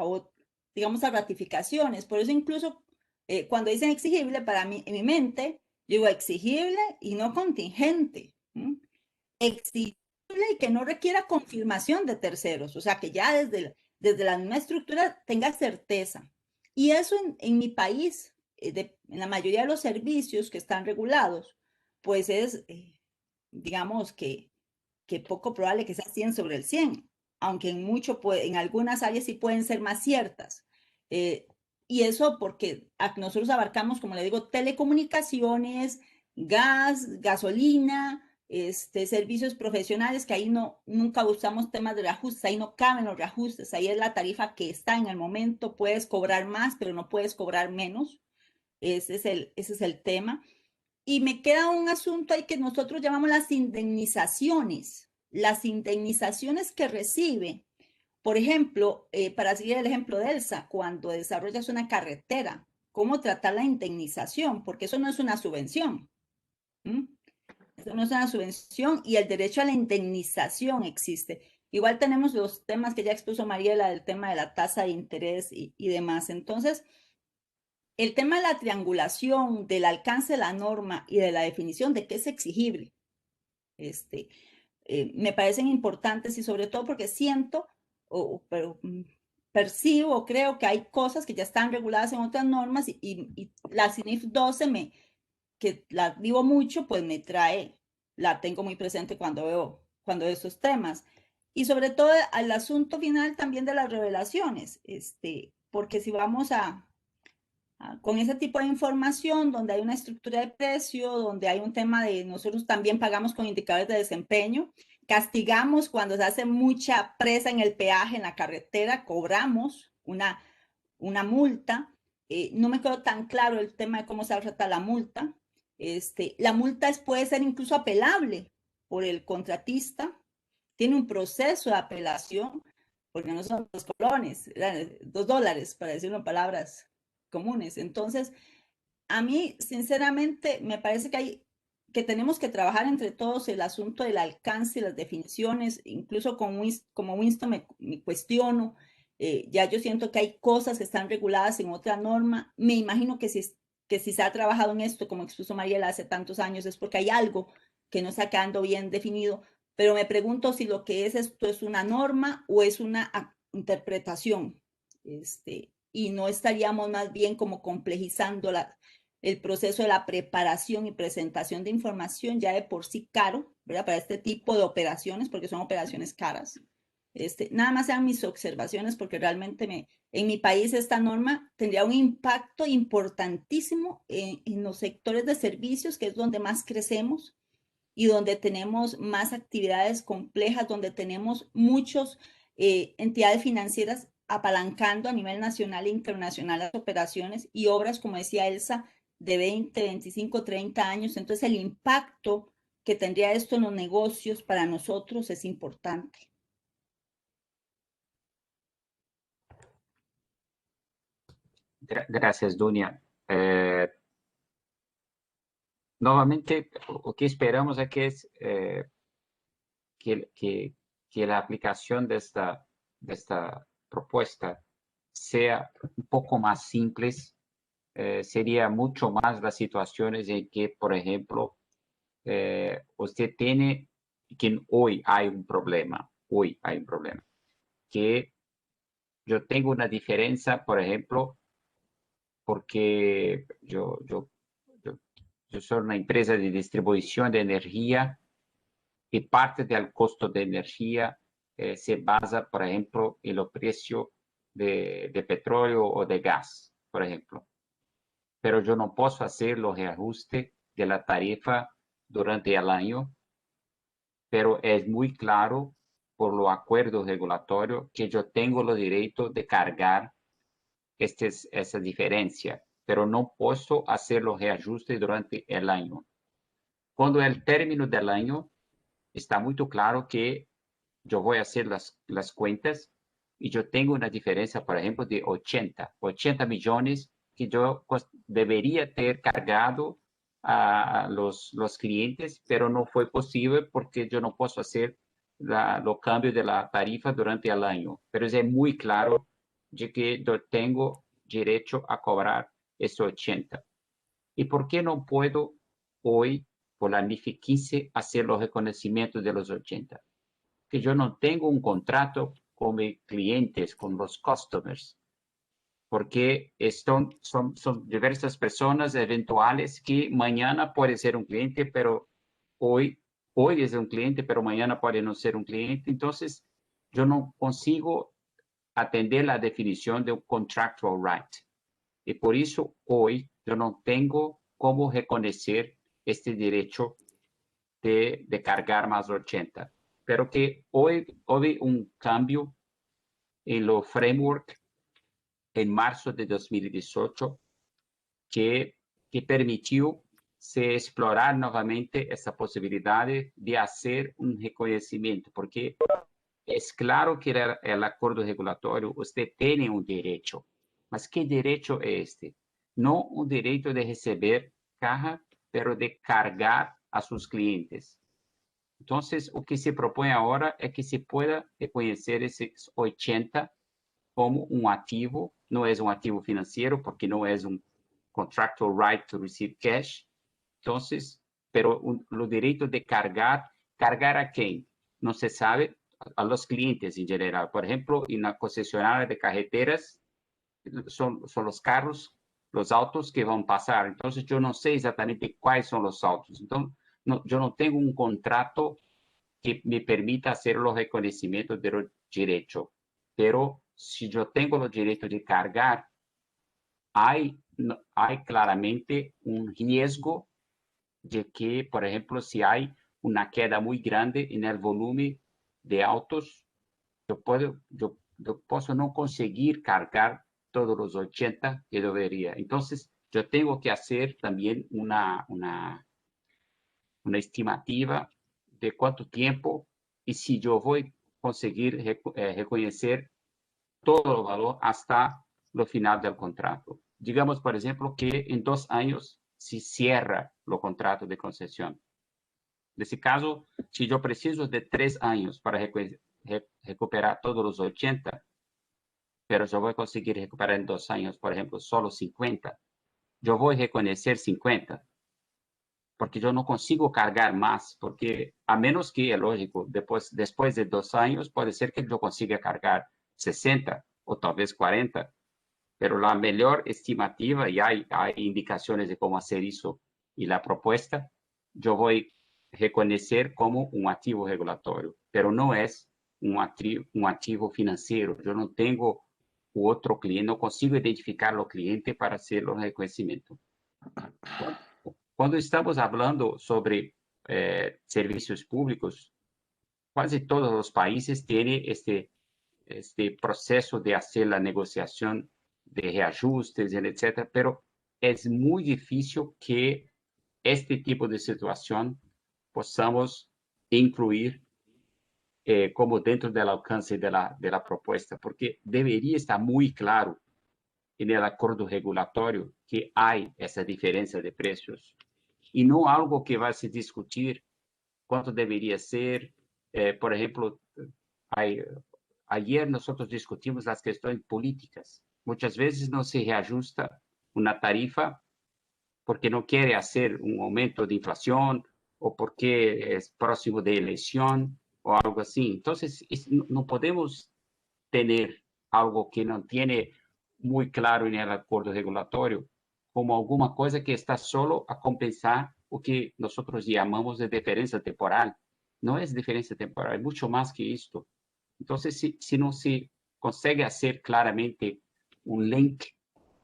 digamos, a ratificaciones. Por eso incluso cuando dicen exigible, para mí, en mi mente, digo exigible y no contingente. Exigible y que no requiera confirmación de terceros, o sea, que ya desde la misma estructura tenga certeza. Y eso en mi país, en la mayoría de los servicios que están regulados, pues es, digamos que poco probable que sea 100 sobre el 100, aunque en algunas áreas sí pueden ser más ciertas. Y eso porque nosotros abarcamos, como le digo, telecomunicaciones, gas, gasolina, servicios profesionales, que ahí nunca usamos temas de reajustes, ahí no caben los reajustes, ahí es la tarifa que está en el momento, puedes cobrar más, pero no puedes cobrar menos. Ese es el tema. Y me queda un asunto ahí que nosotros llamamos las indemnizaciones. Las indemnizaciones que recibe, por ejemplo, para seguir el ejemplo de Elsa, cuando desarrollas una carretera, ¿cómo tratar la indemnización? Porque eso no es una subvención. Eso no es una subvención y el derecho a la indemnización existe. Igual tenemos los temas que ya expuso Mariela, del tema de la tasa de interés y demás. Entonces, el tema de la triangulación, del alcance de la norma y de la definición de qué es exigible, me parecen importantes y sobre todo porque siento percibo, creo que hay cosas que ya están reguladas en otras normas y la CINIF 12, que la vivo mucho, pues me trae, la tengo muy presente cuando veo esos temas. Y sobre todo al asunto final también de las revelaciones, porque si vamos con ese tipo de información, donde hay una estructura de precio, donde hay un tema de nosotros también pagamos con indicadores de desempeño, castigamos cuando se hace mucha presa en el peaje, en la carretera, cobramos una multa. No me quedó tan claro el tema de cómo se trata la multa. La multa puede ser incluso apelable por el contratista, tiene un proceso de apelación, porque no son los colones, $2, para decirlo en palabras comunes. Entonces, a mí, sinceramente, me parece que tenemos que trabajar entre todos el asunto del alcance y las definiciones, incluso como Winston me cuestiono, ya yo siento que hay cosas que están reguladas en otra norma. Me imagino que si se ha trabajado en esto, como expuso Mariela hace tantos años, es porque hay algo que no está quedando bien definido, pero me pregunto si lo que es esto es una norma o es una interpretación, y no estaríamos más bien como complejizando el proceso de la preparación y presentación de información ya de por sí caro, ¿verdad? Para este tipo de operaciones, porque son operaciones caras. Nada más sean mis observaciones, porque realmente en mi país esta norma tendría un impacto importantísimo en los sectores de servicios, que es donde más crecemos y donde tenemos más actividades complejas, donde tenemos muchas entidades financieras apalancando a nivel nacional e internacional las operaciones y obras, como decía Elsa, de 20, 25, 30 años. Entonces, el impacto que tendría esto en los negocios para nosotros es importante. Gracias, Dunia. Nuevamente, lo que esperamos es que la aplicación de esta propuesta sea un poco más simple. Sería mucho más las situaciones en que, por ejemplo, usted tiene que hoy hay un problema, que yo tengo una diferencia, por ejemplo, porque yo yo soy una empresa de distribución de energía y parte del costo de energía se basa, por ejemplo, en el precio de petróleo o de gas, por ejemplo. Pero yo no puedo hacer los reajustes de la tarifa durante el año, pero es muy claro por los acuerdos regulatorios que yo tengo el derecho de cargar esa diferencia, pero no puedo hacer los reajustes durante el año. Cuando el término del año, está muy claro que yo voy a hacer las cuentas y yo tengo una diferencia, por ejemplo, de 80 millones que yo debería tener cargado a los clientes, pero no fue posible porque yo no puedo hacer los cambios de la tarifa durante el año. Pero es muy claro de que yo tengo derecho a cobrar esos 80. ¿Y por qué no puedo hoy, por la NIF 15, hacer los reconocimientos de los 80? Que yo no tengo un contrato con mis clientes, con los customers, porque son diversas personas eventuales que mañana puede ser un cliente, pero hoy es un cliente, pero mañana puede no ser un cliente. Entonces, yo no consigo atender la definición de un contractual right. Y por eso hoy yo no tengo cómo reconocer este derecho de cargar más 80. Pero que hoy hubo un cambio en lo framework en marzo de 2018 que permitió se explorar nuevamente esa posibilidad de hacer un reconocimiento, porque es claro que el acuerdo regulatorio usted tiene un derecho, mas ¿qué derecho es este? No un derecho de recibir caja, pero de cargar a sus clientes. Entonces, o que se propone ahora es que se pueda reconocer esos 80 como un activo, no es un activo financiero porque no es un contractual right to receive cash. Entonces, pero los derechos de cargar a quién? No se sabe, a los clientes en general. Por ejemplo, en la concesionaria de carreteras son los carros, los autos que van a pasar. Entonces, yo no sé exactamente cuáles son los autos. Entonces, yo no tengo un contrato que me permita hacer los reconocimientos de los derechos. Pero si yo tengo los derechos de cargar, hay claramente un riesgo de que, por ejemplo, si hay una queda muy grande en el volumen de autos, yo puedo no conseguir cargar todos los 80 que debería. Entonces, yo tengo que hacer también una estimativa de cuánto tiempo y si yo voy a conseguir reconocer todo el valor hasta el final del contrato. Digamos, por ejemplo, que en 2 años se cierra el contrato de concesión. En ese caso, si yo preciso de 3 años para recuperar todos los 80, pero yo voy a conseguir recuperar en 2 años, por ejemplo, solo 50, yo voy a reconocer 50, porque yo no consigo cargar más, porque a menos que, es lógico, después de 2 años, puede ser que yo consiga cargar 60 o tal vez 40, pero la mejor estimativa, y hay indicaciones de cómo hacer eso, y la propuesta, yo voy a reconocer como un activo regulatorio, pero no es un activo financiero. Yo no tengo otro cliente, no consigo identificar los clientes para hacer los reconocimientos. Cuando estamos hablando sobre servicios públicos, casi todos los países tienen este proceso de hacer la negociación de reajustes, etc. Pero es muy difícil que este tipo de situación podamos incluir como dentro del alcance de la propuesta, porque debería estar muy claro en el acuerdo regulatorio que hay esa diferencia de precios y no algo que va a se discutir cuánto debería ser. Por ejemplo, ayer nosotros discutimos las cuestiones políticas. Muchas veces no se reajusta una tarifa porque no quiere hacer un aumento de inflación o porque es próximo de elección o algo así. Entonces, no podemos tener algo que no tiene muy claro en el acuerdo regulatorio como alguma coisa que está solo a compensar o que nós chamamos de diferença temporal. Não é diferença temporal, é muito mais que isto. Então, se não se consegue fazer claramente um link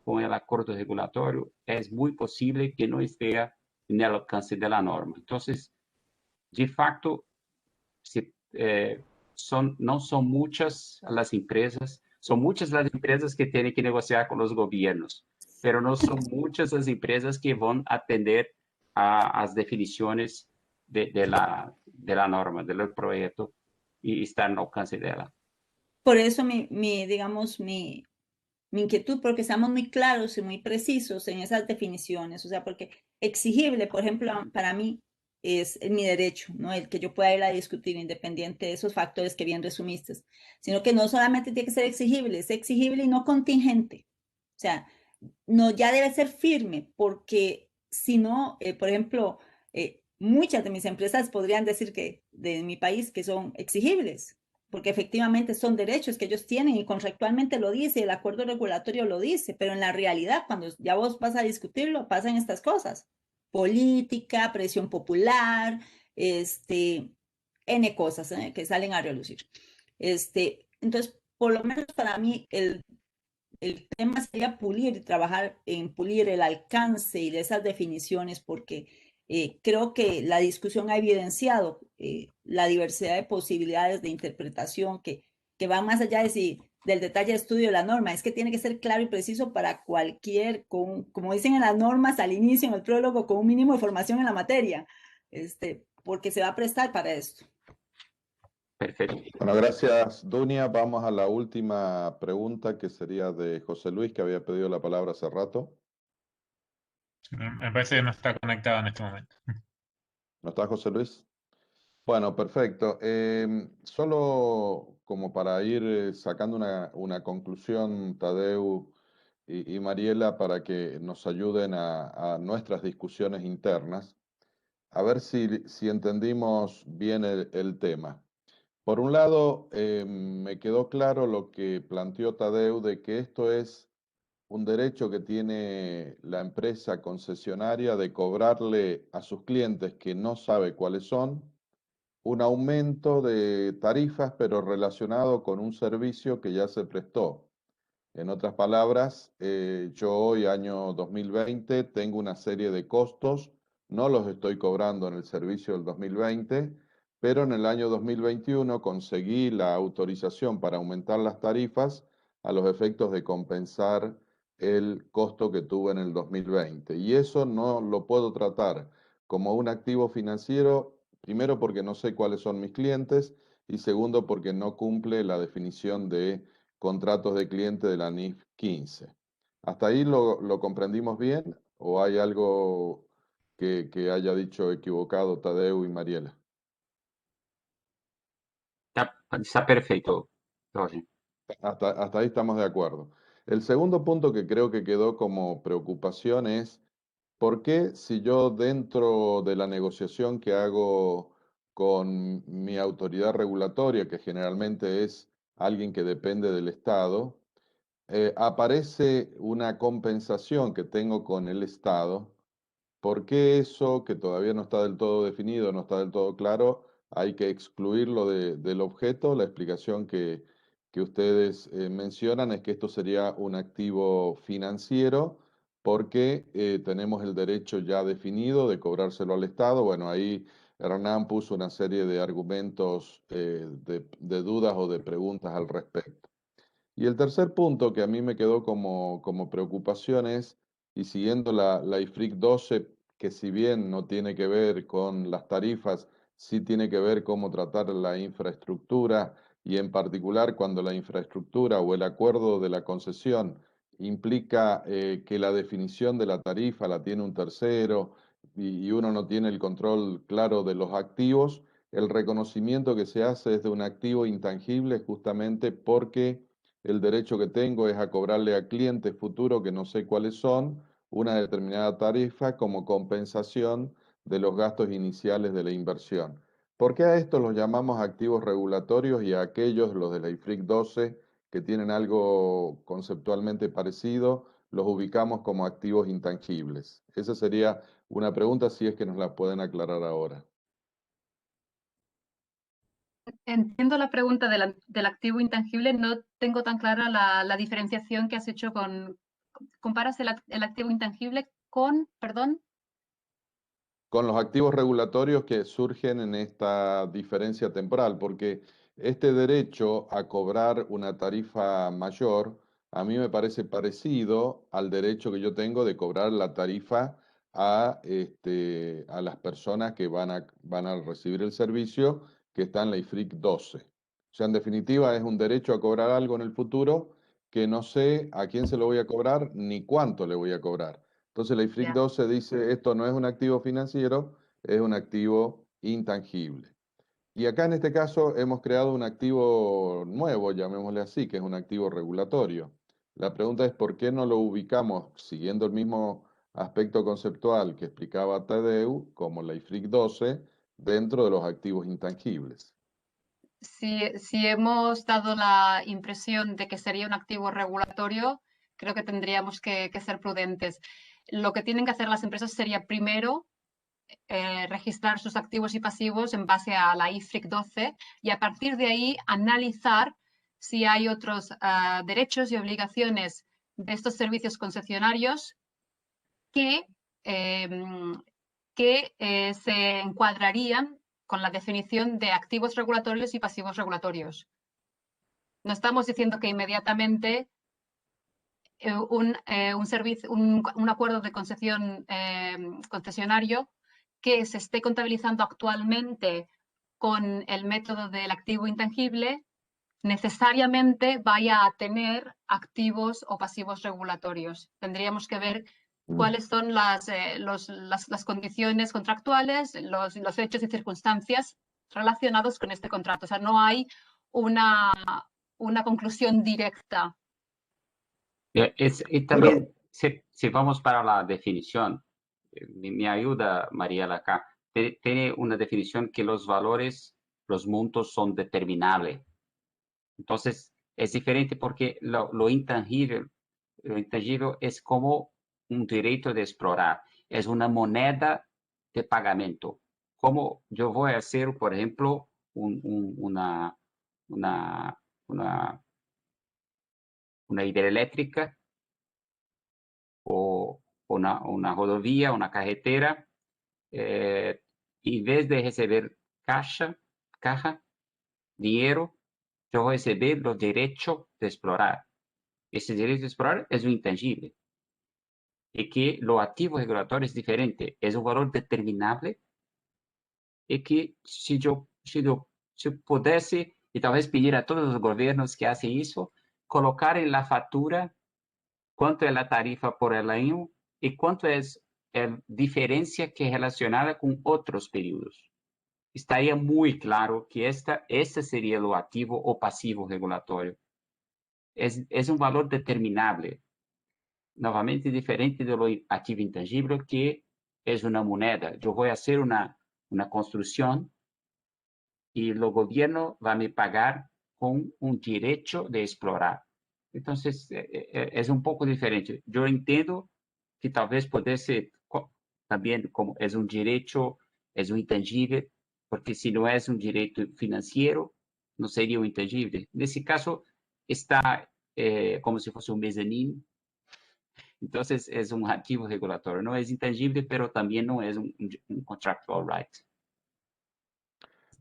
com o acordo regulatório, é muito possível que não esteja no alcance da norma. Então, de fato, não são muitas as empresas, são muitas as empresas que têm que negociar com os governos, mas não são muitas as empresas que vão atender às definições da norma, do projeto, e estar no alcance dela. Por eso digamos, mi inquietud, porque seamos muy claros y muy precisos en esas definiciones, o sea, porque exigible, por ejemplo, para mí es mi derecho, ¿no? El que yo pueda ir a discutir independiente de esos factores que bien resumiste, sino que no solamente tiene que ser exigible, es exigible y no contingente. O sea, no, ya debe ser firme, porque si no, por ejemplo, muchas de mis empresas podrían decir que de mi país que son exigibles, porque efectivamente son derechos que ellos tienen y contractualmente lo dice, el acuerdo regulatorio lo dice, pero en la realidad, cuando ya vos vas a discutirlo, pasan estas cosas: política, presión popular, N cosas que salen a relucir. Entonces, por lo menos para mí, el tema sería pulir, trabajar en pulir el alcance y de esas definiciones, porque creo que la discusión ha evidenciado la diversidad de posibilidades de interpretación que va más allá del detalle de estudio de la norma. Es que tiene que ser claro y preciso para cualquier, como dicen en las normas al inicio, en el prólogo, con un mínimo de formación en la materia, porque se va a prestar para esto. Perfecto. Bueno, gracias, Dunia. Vamos a la última pregunta, que sería de José Luis, que había pedido la palabra hace rato. Me parece que no está conectado en este momento. ¿No está José Luis? Bueno, perfecto. Solo como para ir sacando una conclusión, Tadeu y Mariela, para que nos ayuden a nuestras discusiones internas, a ver si entendimos bien el tema. Por un lado, me quedó claro lo que planteó Tadeu, de que esto es un derecho que tiene la empresa concesionaria de cobrarle a sus clientes, que no sabe cuáles son, un aumento de tarifas, pero relacionado con un servicio que ya se prestó. En otras palabras, yo hoy, año 2020, tengo una serie de costos, no los estoy cobrando en el servicio del 2020, pero en el año 2021 conseguí la autorización para aumentar las tarifas a los efectos de compensar el costo que tuve en el 2020. Y eso no lo puedo tratar como un activo financiero, primero porque no sé cuáles son mis clientes y segundo porque no cumple la definición de contratos de cliente de la NIF 15. ¿Hasta ahí lo comprendimos bien o hay algo que haya dicho equivocado Tadeu y Mariela? Está perfeito, Jorge. Hasta ahí estamos de acuerdo. El segundo punto que creo que quedó como preocupación es ¿por qué si yo dentro de la negociación que hago con mi autoridad regulatoria, que generalmente es alguien que depende del Estado, aparece una compensación que tengo con el Estado? ¿Por qué eso, que todavía no está del todo definido, no está del todo claro, hay que excluirlo del objeto? La explicación que ustedes mencionan es que esto sería un activo financiero porque tenemos el derecho ya definido de cobrárselo al Estado. Bueno, ahí Hernán puso una serie de argumentos de dudas o de preguntas al respecto. Y el tercer punto que a mí me quedó como preocupación es, y siguiendo la IFRIC 12, que si bien no tiene que ver con las tarifas, sí tiene que ver cómo tratar la infraestructura, y en particular cuando la infraestructura o el acuerdo de la concesión implica que la definición de la tarifa la tiene un tercero y uno no tiene el control claro de los activos, el reconocimiento que se hace es de un activo intangible justamente porque el derecho que tengo es a cobrarle a clientes futuros que no sé cuáles son una determinada tarifa como compensación de los gastos iniciales de la inversión. ¿Por qué a estos los llamamos activos regulatorios y a aquellos, los de la IFRIC 12, que tienen algo conceptualmente parecido, los ubicamos como activos intangibles? Esa sería una pregunta, si es que nos la pueden aclarar ahora. Entiendo la pregunta del activo intangible, no tengo tan clara la diferenciación que has hecho comparas el activo intangible con, perdón. Con los activos regulatorios que surgen en esta diferencia temporal, porque este derecho a cobrar una tarifa mayor a mí me parece parecido al derecho que yo tengo de cobrar la tarifa a las personas que van a recibir el servicio que está en la IFRIC 12. O sea, en definitiva, es un derecho a cobrar algo en el futuro que no sé a quién se lo voy a cobrar ni cuánto le voy a cobrar. Entonces la IFRIC 12 dice, esto no es un activo financiero, es un activo intangible. Y acá en este caso hemos creado un activo nuevo, llamémosle así, que es un activo regulatorio. La pregunta es por qué no lo ubicamos siguiendo el mismo aspecto conceptual que explicaba Tadeu, como la IFRIC 12, dentro de los activos intangibles. Si hemos dado la impresión de que sería un activo regulatorio, creo que tendríamos que ser prudentes. Lo que tienen que hacer las empresas sería primero registrar sus activos y pasivos en base a la IFRIC 12 y a partir de ahí analizar si hay otros derechos y obligaciones de estos servicios concesionarios que se encuadrarían con la definición de activos regulatorios y pasivos regulatorios. No estamos diciendo que inmediatamente un acuerdo de concesión concesionario que se esté contabilizando actualmente con el método del activo intangible necesariamente vaya a tener activos o pasivos regulatorios. Tendríamos que ver cuáles son las condiciones contractuales, los hechos y circunstancias relacionados con este contrato. O sea, no hay una conclusión directa. Y también, si vamos para la definición, me ayuda Mariela acá, tiene una definición que los valores, los montos son determinables. Entonces, es diferente porque lo intangible es como un derecho de explorar, es una moneda de pagamento. Como yo voy a hacer, por ejemplo, una hidroeléctrica o una rodovía, una carretera, en vez de recibir caja, dinero, yo voy a recibir los derechos de explorar. Ese derecho de explorar es un intangible. Y que lo activo regulatorio es diferente, es un valor determinable y que si yo pudiese, y tal vez pedir a todos los gobiernos que hacen eso, colocar en la factura cuánto es la tarifa por el año y cuánto es la diferencia que es relacionada con otros periodos. Estaría muy claro que este sería lo activo o pasivo regulatorio. Es un valor determinable, novamente diferente de lo activo intangible, que es una moneda. Yo voy a hacer una construcción y el gobierno va a me pagar con un derecho de explorar. Entonces, es un poco diferente. Yo entiendo que tal vez pudiese también, como es un derecho, es un intangible, porque si no es un derecho financiero, no sería un intangible. En ese caso, está como si fuese un mezzanine. Entonces, es un activo regulatorio. No es intangible, pero también no es un contractual right.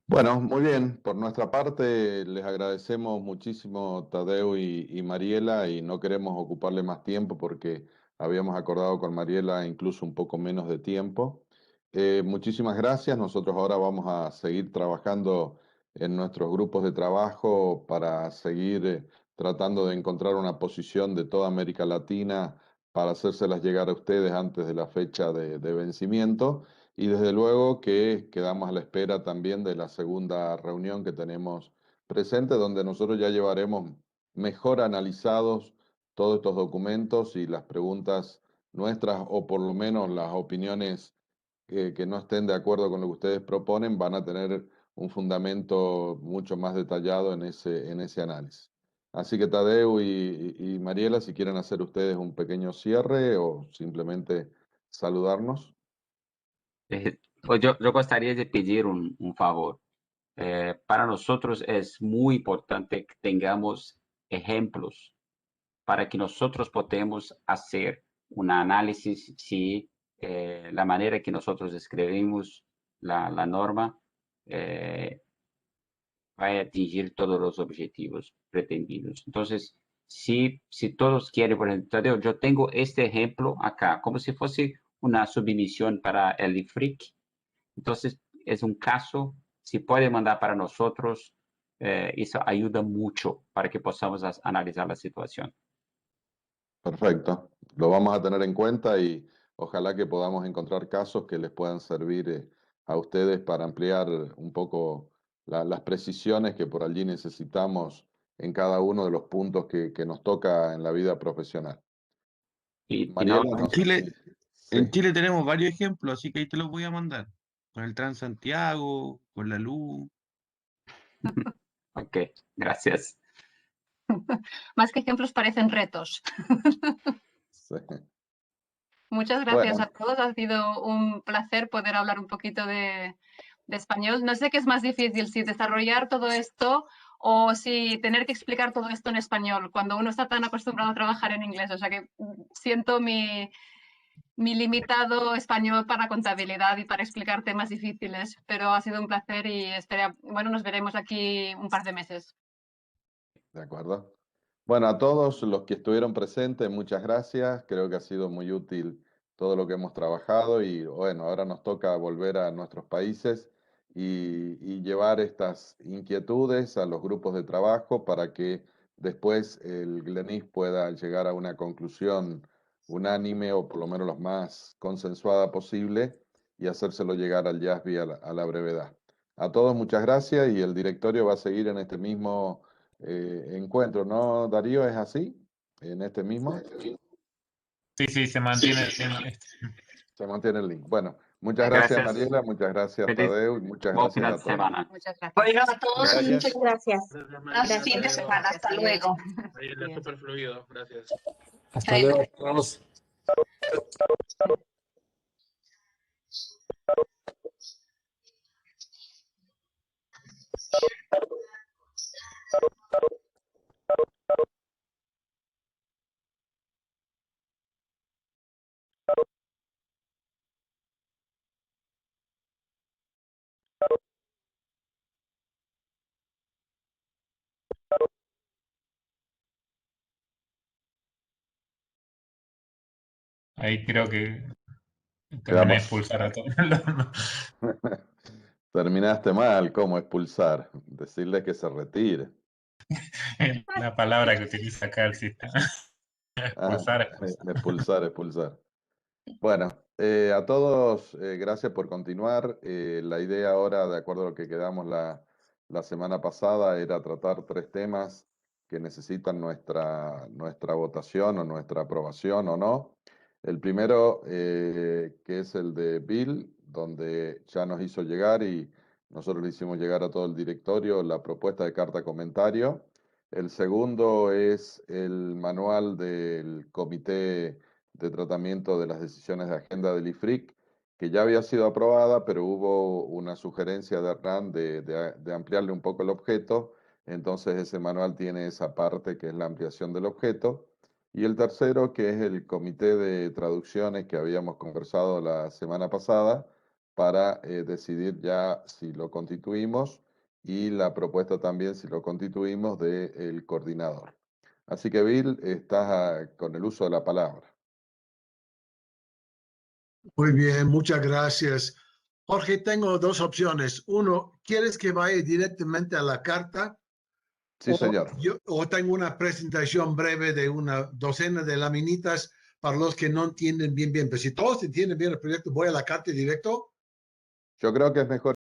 Bueno, muy bien. Por nuestra parte, les agradecemos muchísimo Tadeu y Mariela y no queremos ocuparle más tiempo porque habíamos acordado con Mariela incluso un poco menos de tiempo. Muchísimas gracias. Nosotros ahora vamos a seguir trabajando en nuestros grupos de trabajo para seguir tratando de encontrar una posición de toda América Latina para hacérselas llegar a ustedes antes de la fecha de vencimiento. Y desde luego que quedamos a la espera también de la segunda reunión que tenemos presente, donde nosotros ya llevaremos mejor analizados todos estos documentos y las preguntas nuestras, o por lo menos las opiniones que no estén de acuerdo con lo que ustedes proponen, van a tener un fundamento mucho más detallado en ese análisis. Así que Tadeu y Mariela, si quieren hacer ustedes un pequeño cierre o simplemente saludarnos. Pues yo gostaria de pedir un favor. Para nosotros es muy importante que tengamos ejemplos para que nosotros podamos hacer un análisis si la manera que nosotros escribimos la norma va a atingir todos los objetivos pretendidos. Entonces, si todos quieren, por ejemplo, yo tengo este ejemplo acá, como si fuese una submisión para el IFRIC. Entonces, es un caso, si puede mandar para nosotros, eso ayuda mucho para que podamos analizar la situación. Perfecto, lo vamos a tener en cuenta y ojalá que podamos encontrar casos que les puedan servir a ustedes para ampliar un poco las precisiones que por allí necesitamos en cada uno de los puntos que nos toca en la vida profesional. Mariela, no sé si- En Chile tenemos varios ejemplos, así que ahí te los voy a mandar. Con el Transantiago, con la luz. Ok, gracias. Más que ejemplos parecen retos. Sí. Muchas gracias Bueno, a todos. Ha sido un placer poder hablar un poquito de español. No sé qué es más difícil, si desarrollar todo esto o si tener que explicar todo esto en español, cuando uno está tan acostumbrado a trabajar en inglés. O sea que siento mi limitado español para contabilidad y para explicar temas difíciles, pero ha sido un placer y bueno, nos veremos aquí un par de meses. de acuerdo. Bueno, a todos los que estuvieron presentes, muchas gracias. Creo que ha sido muy útil todo lo que hemos trabajado y bueno, ahora nos toca volver a nuestros países y llevar estas inquietudes a los grupos de trabajo para que después el GLENIS pueda llegar a una conclusión unánime o por lo menos lo más consensuada posible y hacérselo llegar al YASBI a la brevedad. A todos muchas gracias y el directorio va a seguir en este mismo encuentro, ¿no, Darío? ¿Es así? ¿En este mismo? Sí, se mantiene. Se mantiene el link. Bueno, muchas gracias, Mariela, muchas gracias, Tadeu, y muchas Buen gracias fin a de todos. semana. Muchas gracias. Bueno, a todos Gracias. muchas gracias. Hasta fin de semana. Hasta luego. Mariela, súper fluido. Gracias. Hasta luego a todos. Ahí creo que terminé de Quedamos. expulsar a todos. Terminaste mal, ¿cómo expulsar? Decirle que se retire. La palabra que utiliza acá el sistema. Expulsar. Expulsar. Bueno, a todos, gracias por continuar. La idea ahora, de acuerdo a lo que quedamos la semana pasada, era tratar 3 temas que necesitan nuestra votación o nuestra aprobación o no. El primero, que es el de Bill, donde ya nos hizo llegar y nosotros le hicimos llegar a todo el directorio la propuesta de carta comentario. El segundo es el manual del comité de tratamiento de las decisiones de agenda del IFRIC, que ya había sido aprobada, pero hubo una sugerencia de Hernán de ampliarle un poco el objeto, entonces ese manual tiene esa parte que es la ampliación del objeto. Y el tercero, que es el comité de traducciones que habíamos conversado la semana pasada, para decidir ya si lo constituimos y la propuesta también si lo constituimos del coordinador. Así que Bill, estás con el uso de la palabra. Muy bien, muchas gracias. Jorge, tengo 2 opciones. Uno, ¿quieres que vaya directamente a la carta? Sí, señor. O tengo una presentación breve de una docena de laminitas para los que no entienden bien. Pero si todos entienden bien el proyecto, ¿voy a la carta directo? Yo creo que es mejor